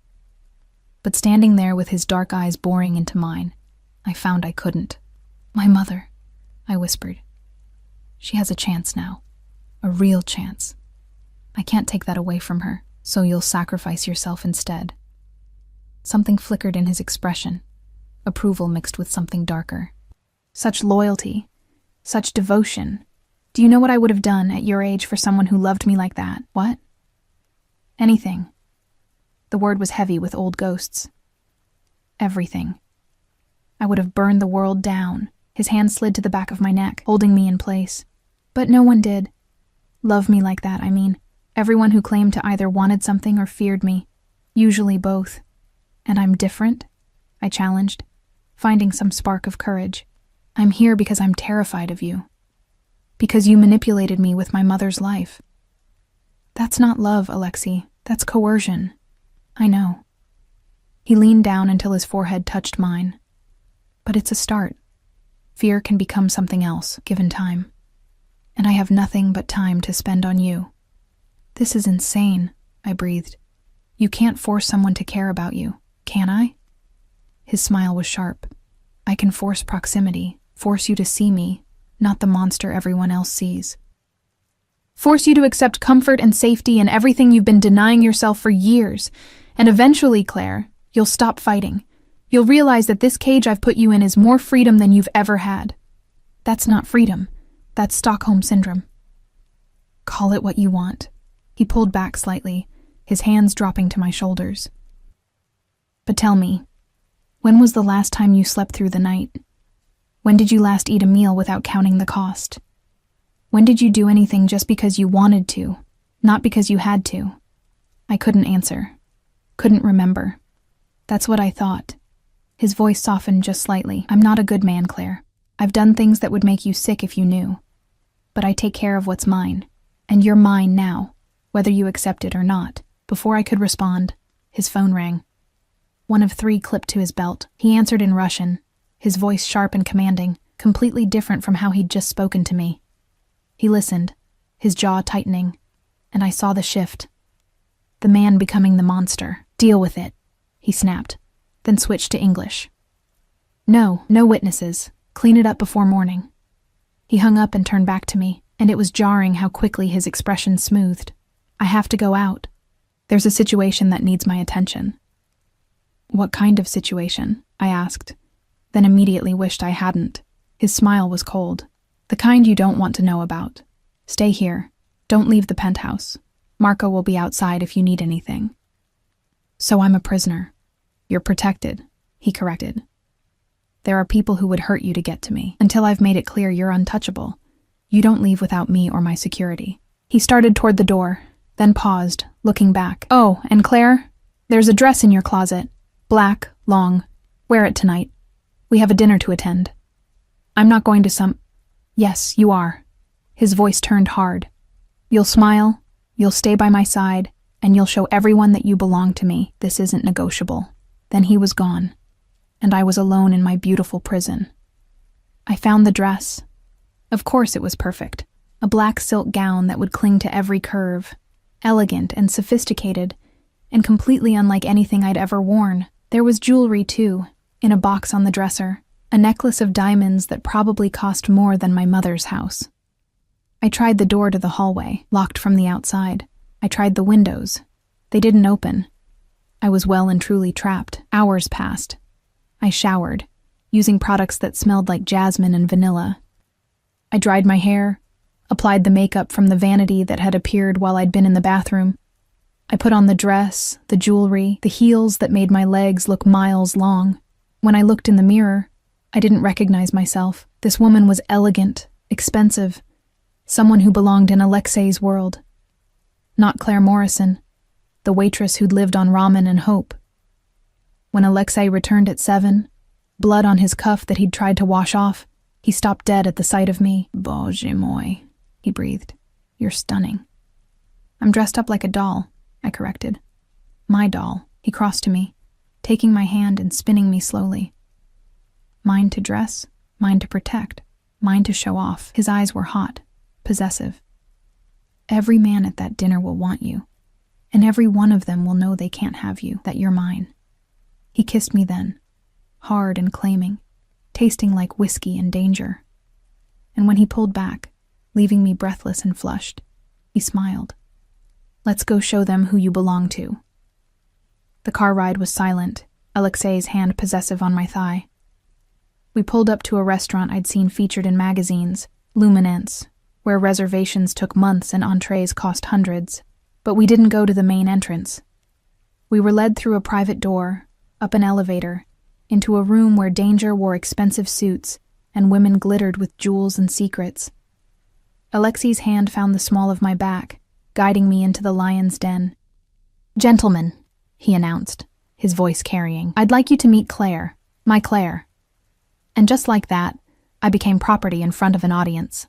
But standing there with his dark eyes boring into mine, I found I couldn't. My mother, I whispered. She has a chance now. A real chance. I can't take that away from her, so you'll sacrifice yourself instead. Something flickered in his expression, approval mixed with something darker. Such loyalty, such devotion. Do you know what I would have done at your age for someone who loved me like that? What? Anything. The word was heavy with old ghosts. Everything. I would have burned the world down. His hand slid to the back of my neck, holding me in place. But no one did. Love me like that, I mean. Everyone who claimed to either wanted something or feared me. Usually both. And I'm different? I challenged, finding some spark of courage. I'm here because I'm terrified of you. Because you manipulated me with my mother's life. That's not love, Alexei. That's coercion. I know. He leaned down until his forehead touched mine. But it's a start. Fear can become something else, given time. And I have nothing but time to spend on you. This is insane, I breathed. You can't force someone to care about you, can I? His smile was sharp. I can force proximity, force you to see me, not the monster everyone else sees. Force you to accept comfort and safety in everything you've been denying yourself for years. And eventually, Claire, you'll stop fighting. You'll realize that this cage I've put you in is more freedom than you've ever had. That's not freedom. That's Stockholm Syndrome. Call it what you want. He pulled back slightly, his hands dropping to my shoulders. But tell me, when was the last time you slept through the night? When did you last eat a meal without counting the cost? When did you do anything just because you wanted to, not because you had to? I couldn't answer. Couldn't remember. That's what I thought. His voice softened just slightly. I'm not a good man, Claire. I've done things that would make you sick if you knew. But I take care of what's mine. And you're mine now, whether you accept it or not. Before I could respond, his phone rang. One of 3 clipped to his belt. He answered in Russian, his voice sharp and commanding, completely different from how he'd just spoken to me. He listened, his jaw tightening, and I saw the shift. The man becoming the monster. Deal with it, he snapped, then switched to English. No witnesses. Clean it up before morning. He hung up and turned back to me, and it was jarring how quickly his expression smoothed. I have to go out. There's a situation that needs my attention. What kind of situation? I asked, then immediately wished I hadn't. His smile was cold. The kind you don't want to know about. Stay here. Don't leave the penthouse. Marco will be outside if you need anything. So I'm a prisoner. You're protected, he corrected. There are people who would hurt you to get to me. Until I've made it clear you're untouchable. You don't leave without me or my security. He started toward the door, then paused, looking back. Oh, and Claire, there's a dress in your closet. Black, long. Wear it tonight. We have a dinner to attend. I'm not going to Yes, you are. His voice turned hard. You'll smile, you'll stay by my side, and you'll show everyone that you belong to me. This isn't negotiable. Then he was gone, and I was alone in my beautiful prison. I found the dress. Of course it was perfect. A black silk gown that would cling to every curve, elegant and sophisticated, and completely unlike anything I'd ever worn. There was jewelry, too, in a box on the dresser, a necklace of diamonds that probably cost more than my mother's house. I tried the door to the hallway, locked from the outside. I tried the windows. They didn't open. I was well and truly trapped. Hours passed. I showered, using products that smelled like jasmine and vanilla. I dried my hair, applied the makeup from the vanity that had appeared while I'd been in the bathroom. I put on the dress, the jewelry, the heels that made my legs look miles long. When I looked in the mirror, I didn't recognize myself. This woman was elegant, expensive, someone who belonged in Alexei's world. Not Claire Morrison, the waitress who'd lived on ramen and hope. When Alexei returned at 7, blood on his cuff that he'd tried to wash off, he stopped dead at the sight of me. Bоже mой, he breathed. You're stunning. I'm dressed up like a doll, I corrected. My doll. He crossed to me, taking my hand and spinning me slowly. Mine to dress, mine to protect, mine to show off. His eyes were hot, possessive. Every man at that dinner will want you, and every one of them will know they can't have you, that you're mine. He kissed me then, hard and claiming, tasting like whiskey and danger. And when he pulled back, leaving me breathless and flushed, he smiled. Let's go show them who you belong to. The car ride was silent, Alexei's hand possessive on my thigh. We pulled up to a restaurant I'd seen featured in magazines, Luminance, where reservations took months and entrees cost hundreds. But we didn't go to the main entrance. We were led through a private door, up an elevator, into a room where danger wore expensive suits and women glittered with jewels and secrets. Alexei's hand found the small of my back, guiding me into the lion's den. Gentlemen, he announced, his voice carrying, I'd like you to meet Claire, my Claire. And just like that, I became property in front of an audience.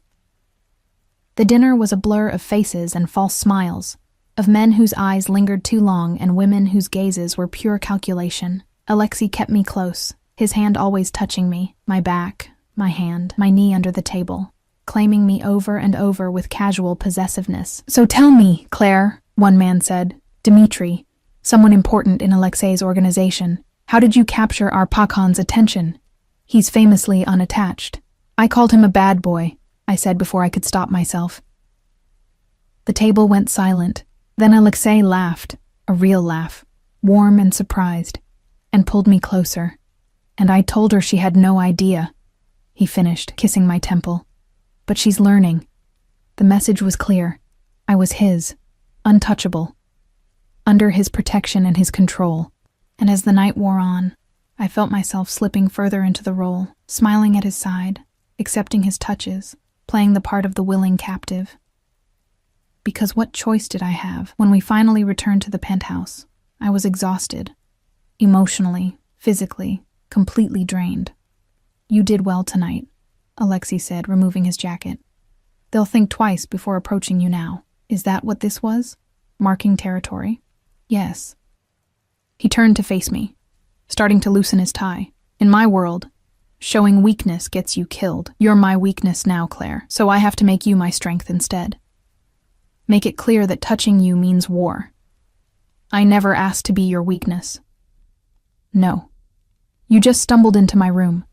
The dinner was a blur of faces and false smiles, of men whose eyes lingered too long and women whose gazes were pure calculation. Alexei kept me close, his hand always touching me, my back, my hand, my knee under the table, claiming me over and over with casual possessiveness. So tell me, Claire, one man said, Dmitri, someone important in Alexei's organization, how did you capture our Pakhan's attention? He's famously unattached. I called him a bad boy, I said before I could stop myself. The table went silent. Then Alexei laughed, a real laugh, warm and surprised, and pulled me closer. And I told her she had no idea, he finished, kissing my temple. But she's learning. The message was clear. I was his, untouchable, under his protection and his control. And as the night wore on, I felt myself slipping further into the role, smiling at his side, accepting his touches, playing the part of the willing captive. Because what choice did I have? When we finally returned to the penthouse, I was exhausted, emotionally, physically, completely drained. You did well tonight, Alexei said, removing his jacket. They'll think twice before approaching you now. Is that what this was? Marking territory? Yes. He turned to face me, starting to loosen his tie. In my world, showing weakness gets you killed. You're my weakness now, Claire, so I have to make you my strength instead. Make it clear that touching you means war. I never asked to be your weakness. No. You just stumbled into my room,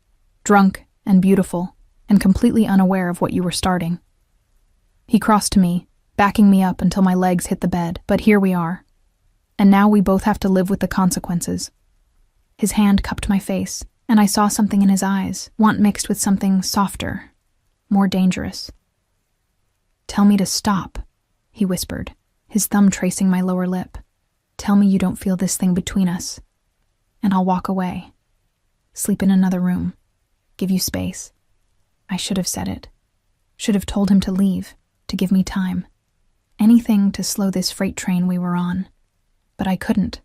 drunk and beautiful, and completely unaware of what you were starting. He crossed to me, backing me up until my legs hit the bed. But here we are. And now we both have to live with the consequences. His hand cupped my face, and I saw something in his eyes, want mixed with something softer, more dangerous. Tell me to stop, he whispered, his thumb tracing my lower lip. Tell me you don't feel this thing between us, and I'll walk away. Sleep in another room. Give you space. I should have said it. Should have told him to leave, to give me time. Anything to slow this freight train we were on. But I couldn't.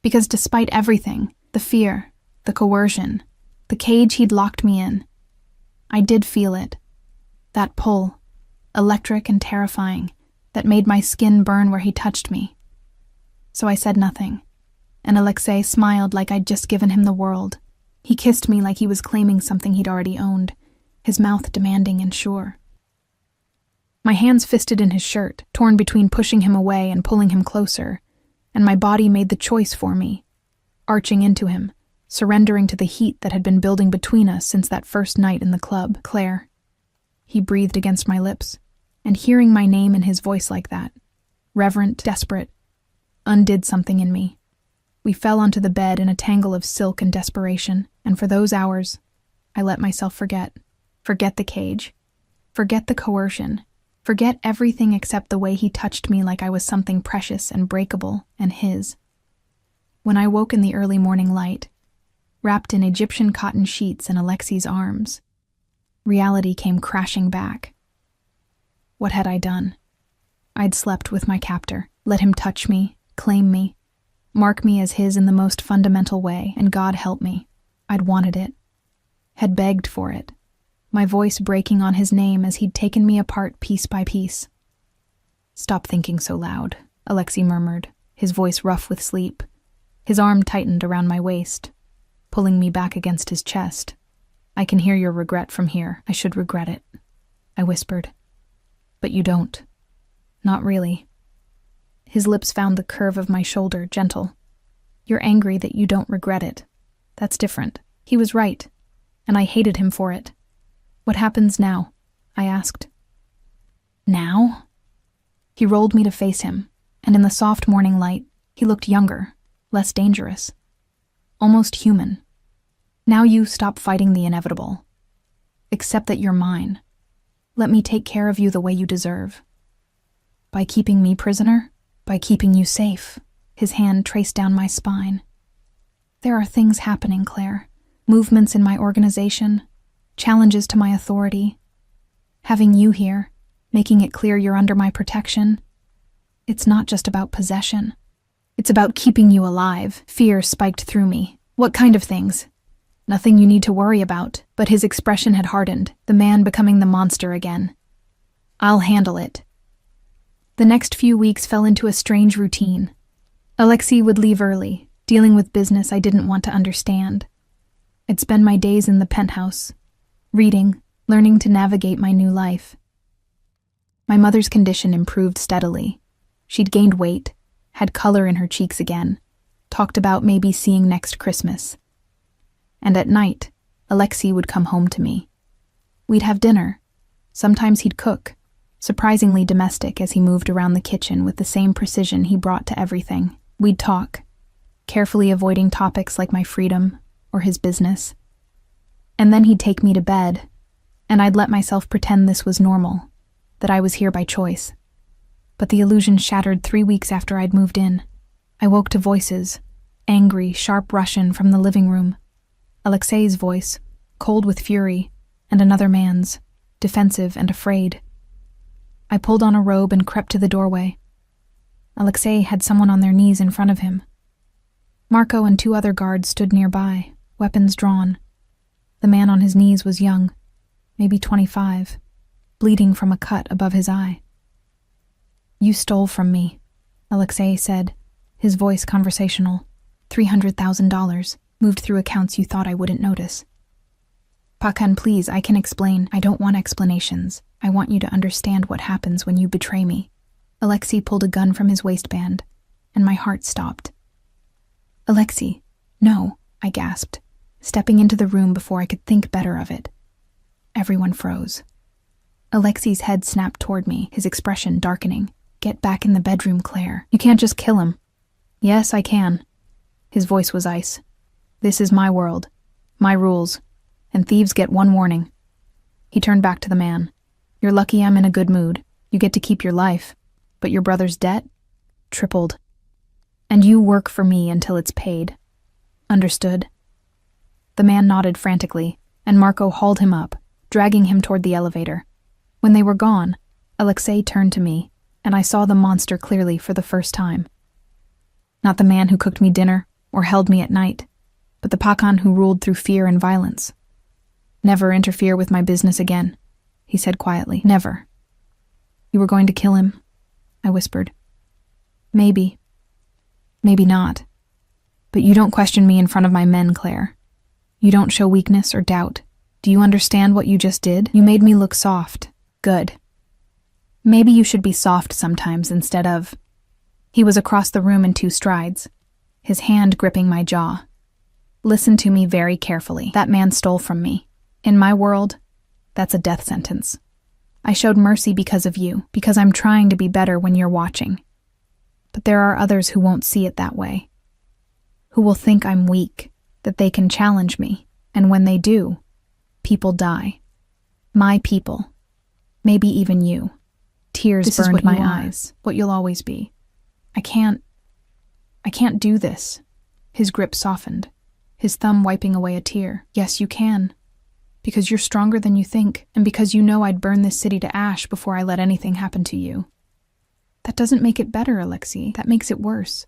Because despite everything, the fear, the coercion, the cage he'd locked me in, I did feel it. That pull, electric and terrifying, that made my skin burn where he touched me. So I said nothing, and Alexei smiled like I'd just given him the world. He kissed me like he was claiming something he'd already owned, his mouth demanding and sure. My hands fisted in his shirt, torn between pushing him away and pulling him closer, and my body made the choice for me, arching into him, surrendering to the heat that had been building between us since that first night in the club. Claire. He breathed against my lips, and hearing my name in his voice like that, reverent, desperate, undid something in me. We fell onto the bed in a tangle of silk and desperation, and for those hours, I let myself forget. Forget the cage. Forget the coercion. Forget everything except the way he touched me like I was something precious and breakable and his. When I woke in the early morning light, wrapped in Egyptian cotton sheets in Alexei's arms, reality came crashing back. What had I done? I'd slept with my captor, let him touch me, claim me, mark me as his in the most fundamental way, and God help me, I'd wanted it, had begged for it, my voice breaking on his name as he'd taken me apart piece by piece. "Stop thinking so loud," Alexei murmured, his voice rough with sleep. His arm tightened around my waist, pulling me back against his chest. "I can hear your regret from here. I should regret it," I whispered. "But you don't. Not really." His lips found the curve of my shoulder, gentle. "You're angry that you don't regret it. That's different." He was right, and I hated him for it. "What happens now?" I asked. "Now?" He rolled me to face him, and in the soft morning light, he looked younger, less dangerous, almost human. "Now you stop fighting the inevitable. Accept that you're mine. Let me take care of you the way you deserve. By keeping me prisoner, by keeping you safe." His hand traced down my spine. "There are things happening, Claire. Movements in my organization, challenges to my authority. Having you here, making it clear you're under my protection. It's not just about possession. It's about keeping you alive." Fear spiked through me. "What kind of things?" "Nothing you need to worry about," but his expression had hardened, the man becoming the monster again. "I'll handle it." The next few weeks fell into a strange routine. Alexei would leave early, dealing with business I didn't want to understand. I'd spend my days in the penthouse, reading, learning to navigate my new life. My mother's condition improved steadily. She'd gained weight, had color in her cheeks again, talked about maybe seeing next Christmas. And at night, Alexei would come home to me. We'd have dinner. Sometimes he'd cook, surprisingly domestic as he moved around the kitchen with the same precision he brought to everything. We'd talk, carefully avoiding topics like my freedom or his business. And then he'd take me to bed, and I'd let myself pretend this was normal, that I was here by choice. But the illusion shattered 3 weeks after I'd moved in. I woke to voices, angry, sharp Russian from the living room. Alexei's voice, cold with fury, and another man's, defensive and afraid. I pulled on a robe and crept to the doorway. Alexei had someone on their knees in front of him. Marco and 2 other guards stood nearby, weapons drawn. The man on his knees was young, maybe 25, bleeding from a cut above his eye. "You stole from me," Alexei said, his voice conversational. $300,000, moved through accounts you thought I wouldn't notice. "Pakan, please, I can explain." "I don't want explanations. I want you to understand what happens when you betray me." Alexei pulled a gun from his waistband, and my heart stopped. "Alexei, no," I gasped, stepping into the room before I could think better of it. Everyone froze. Alexei's head snapped toward me, his expression darkening. "Get back in the bedroom, Claire. You can't just kill him." "Yes, I can." His voice was ice. "This is my world, my rules, and thieves get 1 warning." He turned back to the man. "You're lucky I'm in a good mood. You get to keep your life, but your brother's debt? Tripled. And you work for me until it's paid. Understood?" The man nodded frantically, and Marco hauled him up, dragging him toward the elevator. When they were gone, Alexei turned to me, and I saw the monster clearly for the first time. Not the man who cooked me dinner or held me at night, but the Pakan who ruled through fear and violence. "Never interfere with my business again," he said quietly. "Never." "You were going to kill him?" I whispered. "Maybe. Maybe not. But you don't question me in front of my men, Claire. You don't show weakness or doubt. Do you understand what you just did? You made me look soft. Good. Maybe you should be soft sometimes instead of—" He was across the room in 2 strides, his hand gripping my jaw. "Listen to me very carefully. That man stole from me. In my world, that's a death sentence. I showed mercy because of you, because I'm trying to be better when you're watching. But there are others who won't see it that way, who will think I'm weak, that they can challenge me, and when they do, people die. My people. Maybe even you." Tears burned my eyes. "What you'll always be. I can't do this." His grip softened, his thumb wiping away a tear. "Yes, you can. Because you're stronger than you think, and because you know I'd burn this city to ash before I let anything happen to you." "That doesn't make it better, Alexei. That makes it worse."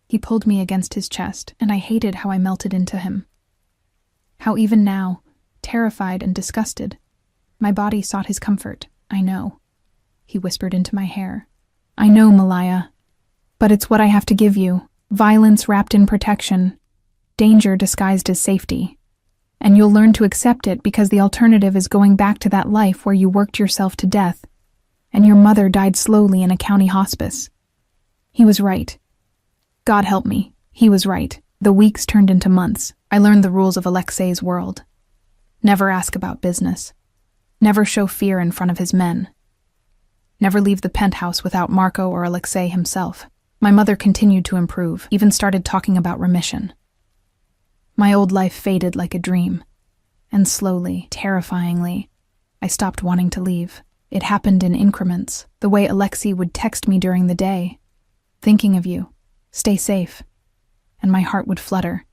He pulled me against his chest, and I hated how I melted into him. How even now, terrified and disgusted, my body sought his comfort. "I know," he whispered into my hair. "I know, Malaya. But it's what I have to give you. Violence wrapped in protection. Danger disguised as safety. And you'll learn to accept it because the alternative is going back to that life where you worked yourself to death, and your mother died slowly in a county hospice." He was right. God help me, he was right. The weeks turned into months. I learned the rules of Alexei's world. Never ask about business. Never show fear in front of his men. Never leave the penthouse without Marco or Alexei himself. My mother continued to improve, even started talking about remission. My old life faded like a dream, and slowly, terrifyingly, I stopped wanting to leave. It happened in increments, the way Alexei would text me during the day, "Thinking of you, stay safe," and my heart would flutter.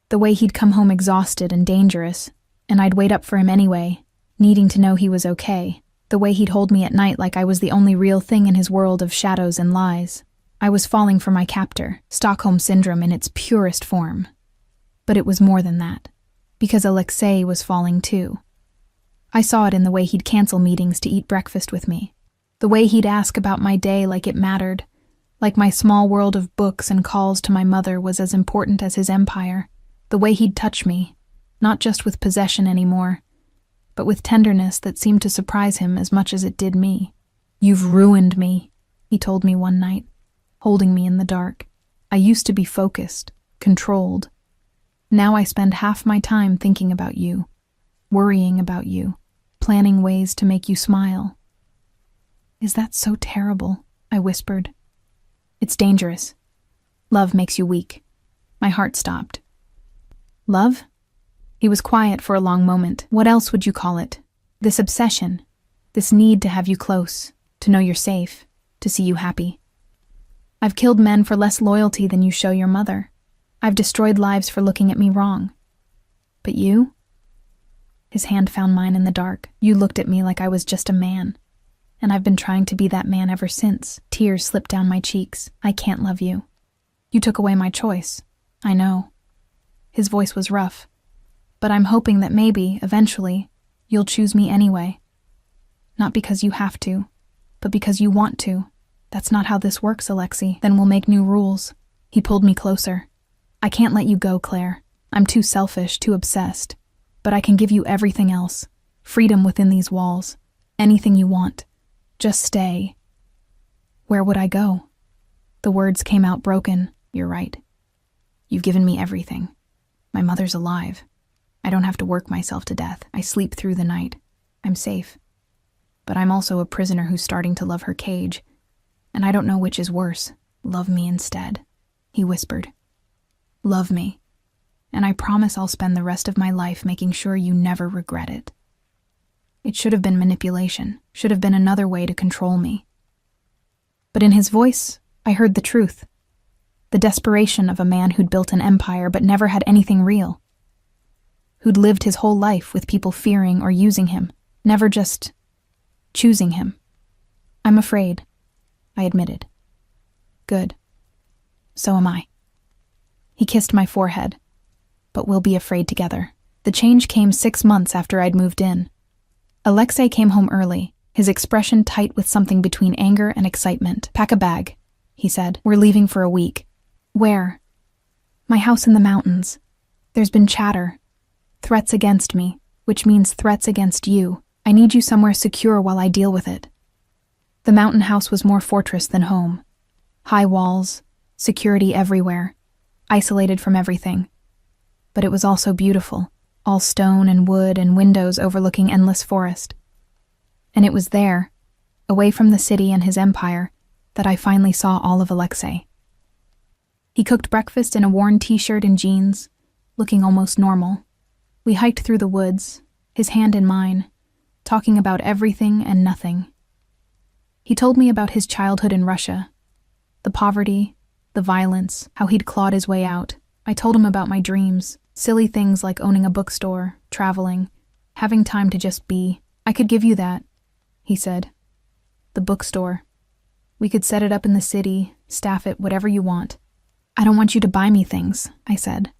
The way he'd come home exhausted and dangerous, and I'd wait up for him anyway, needing to know he was okay. The way he'd hold me at night like I was the only real thing in his world of shadows and lies. I was falling for my captor, Stockholm Syndrome in its purest form. But it was more than that, because Alexei was falling too. I saw it in the way he'd cancel meetings to eat breakfast with me, the way he'd ask about my day like it mattered, like my small world of books and calls to my mother was as important as his empire, the way he'd touch me, not just with possession anymore, but with tenderness that seemed to surprise him as much as it did me. "You've ruined me," he told me one night, holding me in the dark. "I used to be focused, controlled. Now I spend half my time thinking about you, worrying about you, planning ways to make you smile." "Is that so terrible?" I whispered. "It's dangerous. Love makes you weak." My heart stopped. "Love?" He was quiet for a long moment. "What else would you call it? This obsession, this need to have you close, to know you're safe, to see you happy. I've killed men for less loyalty than you show your mother. I've destroyed lives for looking at me wrong. But you?" His hand found mine in the dark. "You looked at me like I was just a man. And I've been trying to be that man ever since." Tears slipped down my cheeks. "I can't love you. You took away my choice. I know." His voice was rough. "But I'm hoping that maybe, eventually, you'll choose me anyway. Not because you have to, but because you want to. That's not how this works, Alexei. Then we'll make new rules." He pulled me closer. "I can't let you go, Claire. I'm too selfish, too obsessed. But I can give you everything else. Freedom within these walls. Anything you want. Just stay." Where would I go? The words came out broken. "You're right. You've given me everything. My mother's alive. I don't have to work myself to death. I sleep through the night. I'm safe. But I'm also a prisoner who's starting to love her cage. And I don't know which is worse. Love me instead," he whispered. "Love me. And I promise I'll spend the rest of my life making sure you never regret it." It should have been manipulation, should have been another way to control me. But in his voice, I heard the truth. The desperation of a man who'd built an empire but never had anything real. Who'd lived his whole life with people fearing or using him, never just choosing him. I'm afraid, I admitted. Good. So am I. He kissed my forehead. But we'll be afraid together. The change came 6 months after I'd moved in. Alexei came home early, his expression tight with something between anger and excitement. Pack a bag, he said. We're leaving for a week. Where? My house in the mountains. There's been chatter. Threats against me, which means threats against you. I need you somewhere secure while I deal with it. The mountain house was more fortress than home. High walls, security everywhere, isolated from everything. But it was also beautiful, all stone and wood and windows overlooking endless forest. And it was there, away from the city and his empire, that I finally saw all of Alexei. He cooked breakfast in a worn t-shirt and jeans, looking almost normal. We hiked through the woods, his hand in mine, talking about everything and nothing. He told me about his childhood in Russia, the poverty, the violence, how he'd clawed his way out. I told him about my dreams, silly things like owning a bookstore, traveling, having time to just be. I could give you that, he said. The bookstore. We could set it up in the city, staff it, whatever you want. I don't want you to buy me things, I said.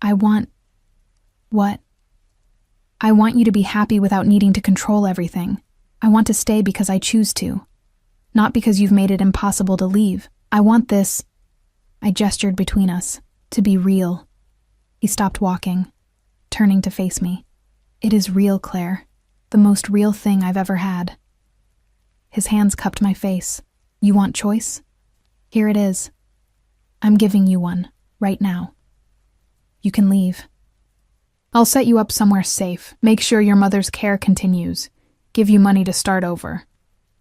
I want... What? I want you to be happy without needing to control everything. I want to stay because I choose to. Not because you've made it impossible to leave. I want this... I gestured between us. To be real. He stopped walking, turning to face me. It is real, Claire. The most real thing I've ever had. His hands cupped my face. You want choice? Here it is. I'm giving you one, right now. You can leave. I'll set you up somewhere safe, make sure your mother's care continues, give you money to start over.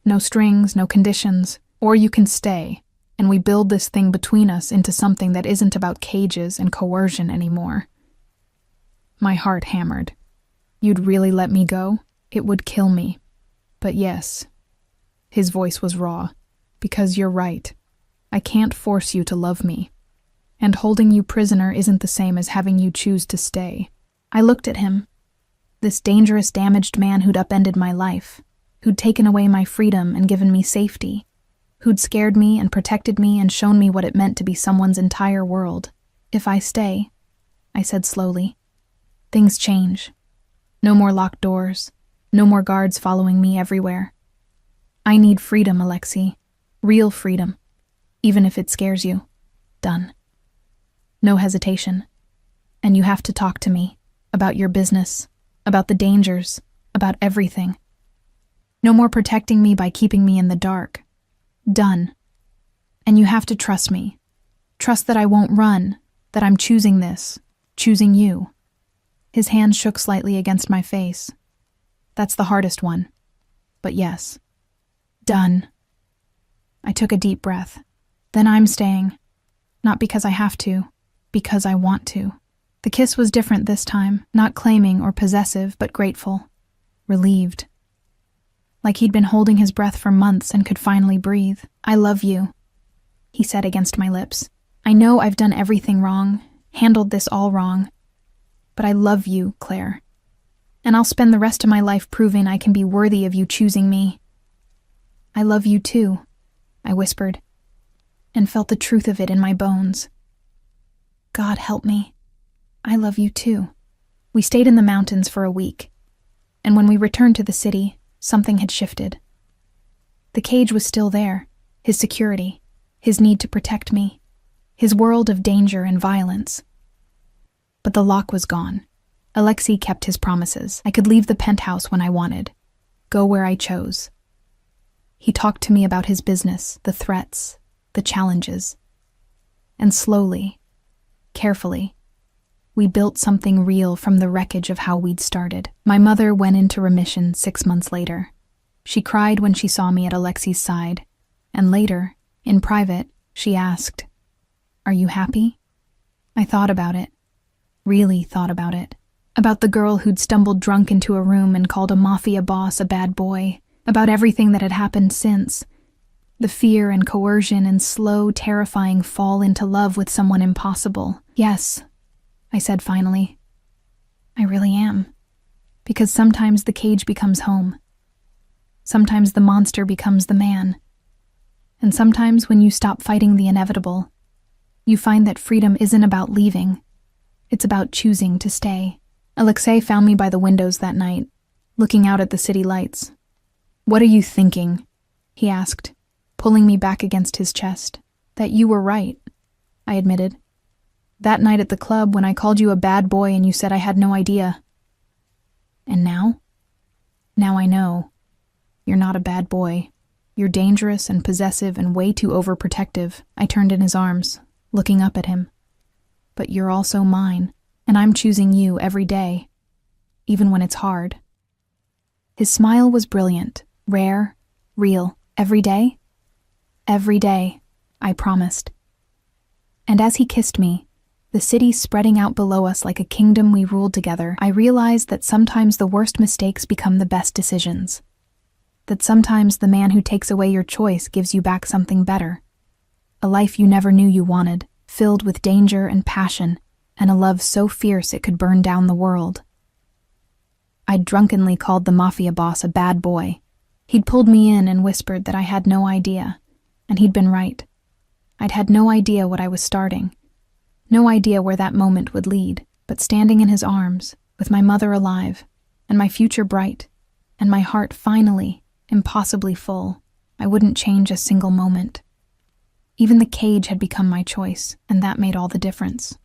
No strings, no conditions, or you can stay, and we build this thing between us into something that isn't about cages and coercion anymore. My heart hammered. You'd really let me go? It would kill me. But yes. His voice was raw. Because you're right. I can't force you to love me. And holding you prisoner isn't the same as having you choose to stay. I looked at him. This dangerous, damaged man who'd upended my life, who'd taken away my freedom and given me safety, who'd scared me and protected me and shown me what it meant to be someone's entire world. If I stay, I said slowly, things change. No more locked doors, no more guards following me everywhere. I need freedom, Alexei. Real freedom. Even if it scares you. Done. No hesitation. And you have to talk to me. About your business. About the dangers. About everything. No more protecting me by keeping me in the dark. Done. And you have to trust me. Trust that I won't run. That I'm choosing this. Choosing you. His hand shook slightly against my face. That's the hardest one. But yes. Done. I took a deep breath. Then I'm staying. Not because I have to. Because I want to. The kiss was different this time, not claiming or possessive, but grateful. Relieved. Like he'd been holding his breath for months and could finally breathe. I love you, he said against my lips. I know I've done everything wrong, handled this all wrong. But I love you, Claire. And I'll spend the rest of my life proving I can be worthy of you choosing me. I love you too, I whispered, and felt the truth of it in my bones. God help me. I love you too. We stayed in the mountains for a week, and when we returned to the city, something had shifted. The cage was still there, his security, his need to protect me, his world of danger and violence. But the lock was gone. Alexei kept his promises. I could leave the penthouse when I wanted, go where I chose. He talked to me about his business, the threats, the challenges. And slowly, carefully, we built something real from the wreckage of how we'd started. My mother went into remission 6 months later. She cried when she saw me at Alexei's side, and later, in private, she asked, "Are you happy?" I thought about it, really thought about it. About the girl who'd stumbled drunk into a room and called a mafia boss a bad boy, about everything that had happened since. The fear and coercion and slow, terrifying fall into love with someone impossible. Yes, I said finally. I really am. Because sometimes the cage becomes home. Sometimes the monster becomes the man. And sometimes when you stop fighting the inevitable, you find that freedom isn't about leaving. It's about choosing to stay. Alexei found me by the windows that night, looking out at the city lights. "What are you thinking?" he asked, pulling me back against his chest. "That you were right," I admitted. "That night at the club when I called you a bad boy and you said I had no idea." "And now?" "Now I know. You're not a bad boy. You're dangerous and possessive and way too overprotective." I turned in his arms, looking up at him. "But you're also mine, and I'm choosing you every day, even when it's hard." His smile was brilliant, rare, real. "Every day?" "Every day," I promised. And as he kissed me, the city spreading out below us like a kingdom we ruled together, I realized that sometimes the worst mistakes become the best decisions. That sometimes the man who takes away your choice gives you back something better. A life you never knew you wanted, filled with danger and passion, and a love so fierce it could burn down the world. I'd drunkenly called the mafia boss a bad boy. He'd pulled me in and whispered that I had no idea, and he'd been right. I'd had no idea what I was starting, no idea where that moment would lead, but standing in his arms, with my mother alive, and my future bright, and my heart finally, impossibly full, I wouldn't change a single moment. Even the cage had become my choice, and that made all the difference.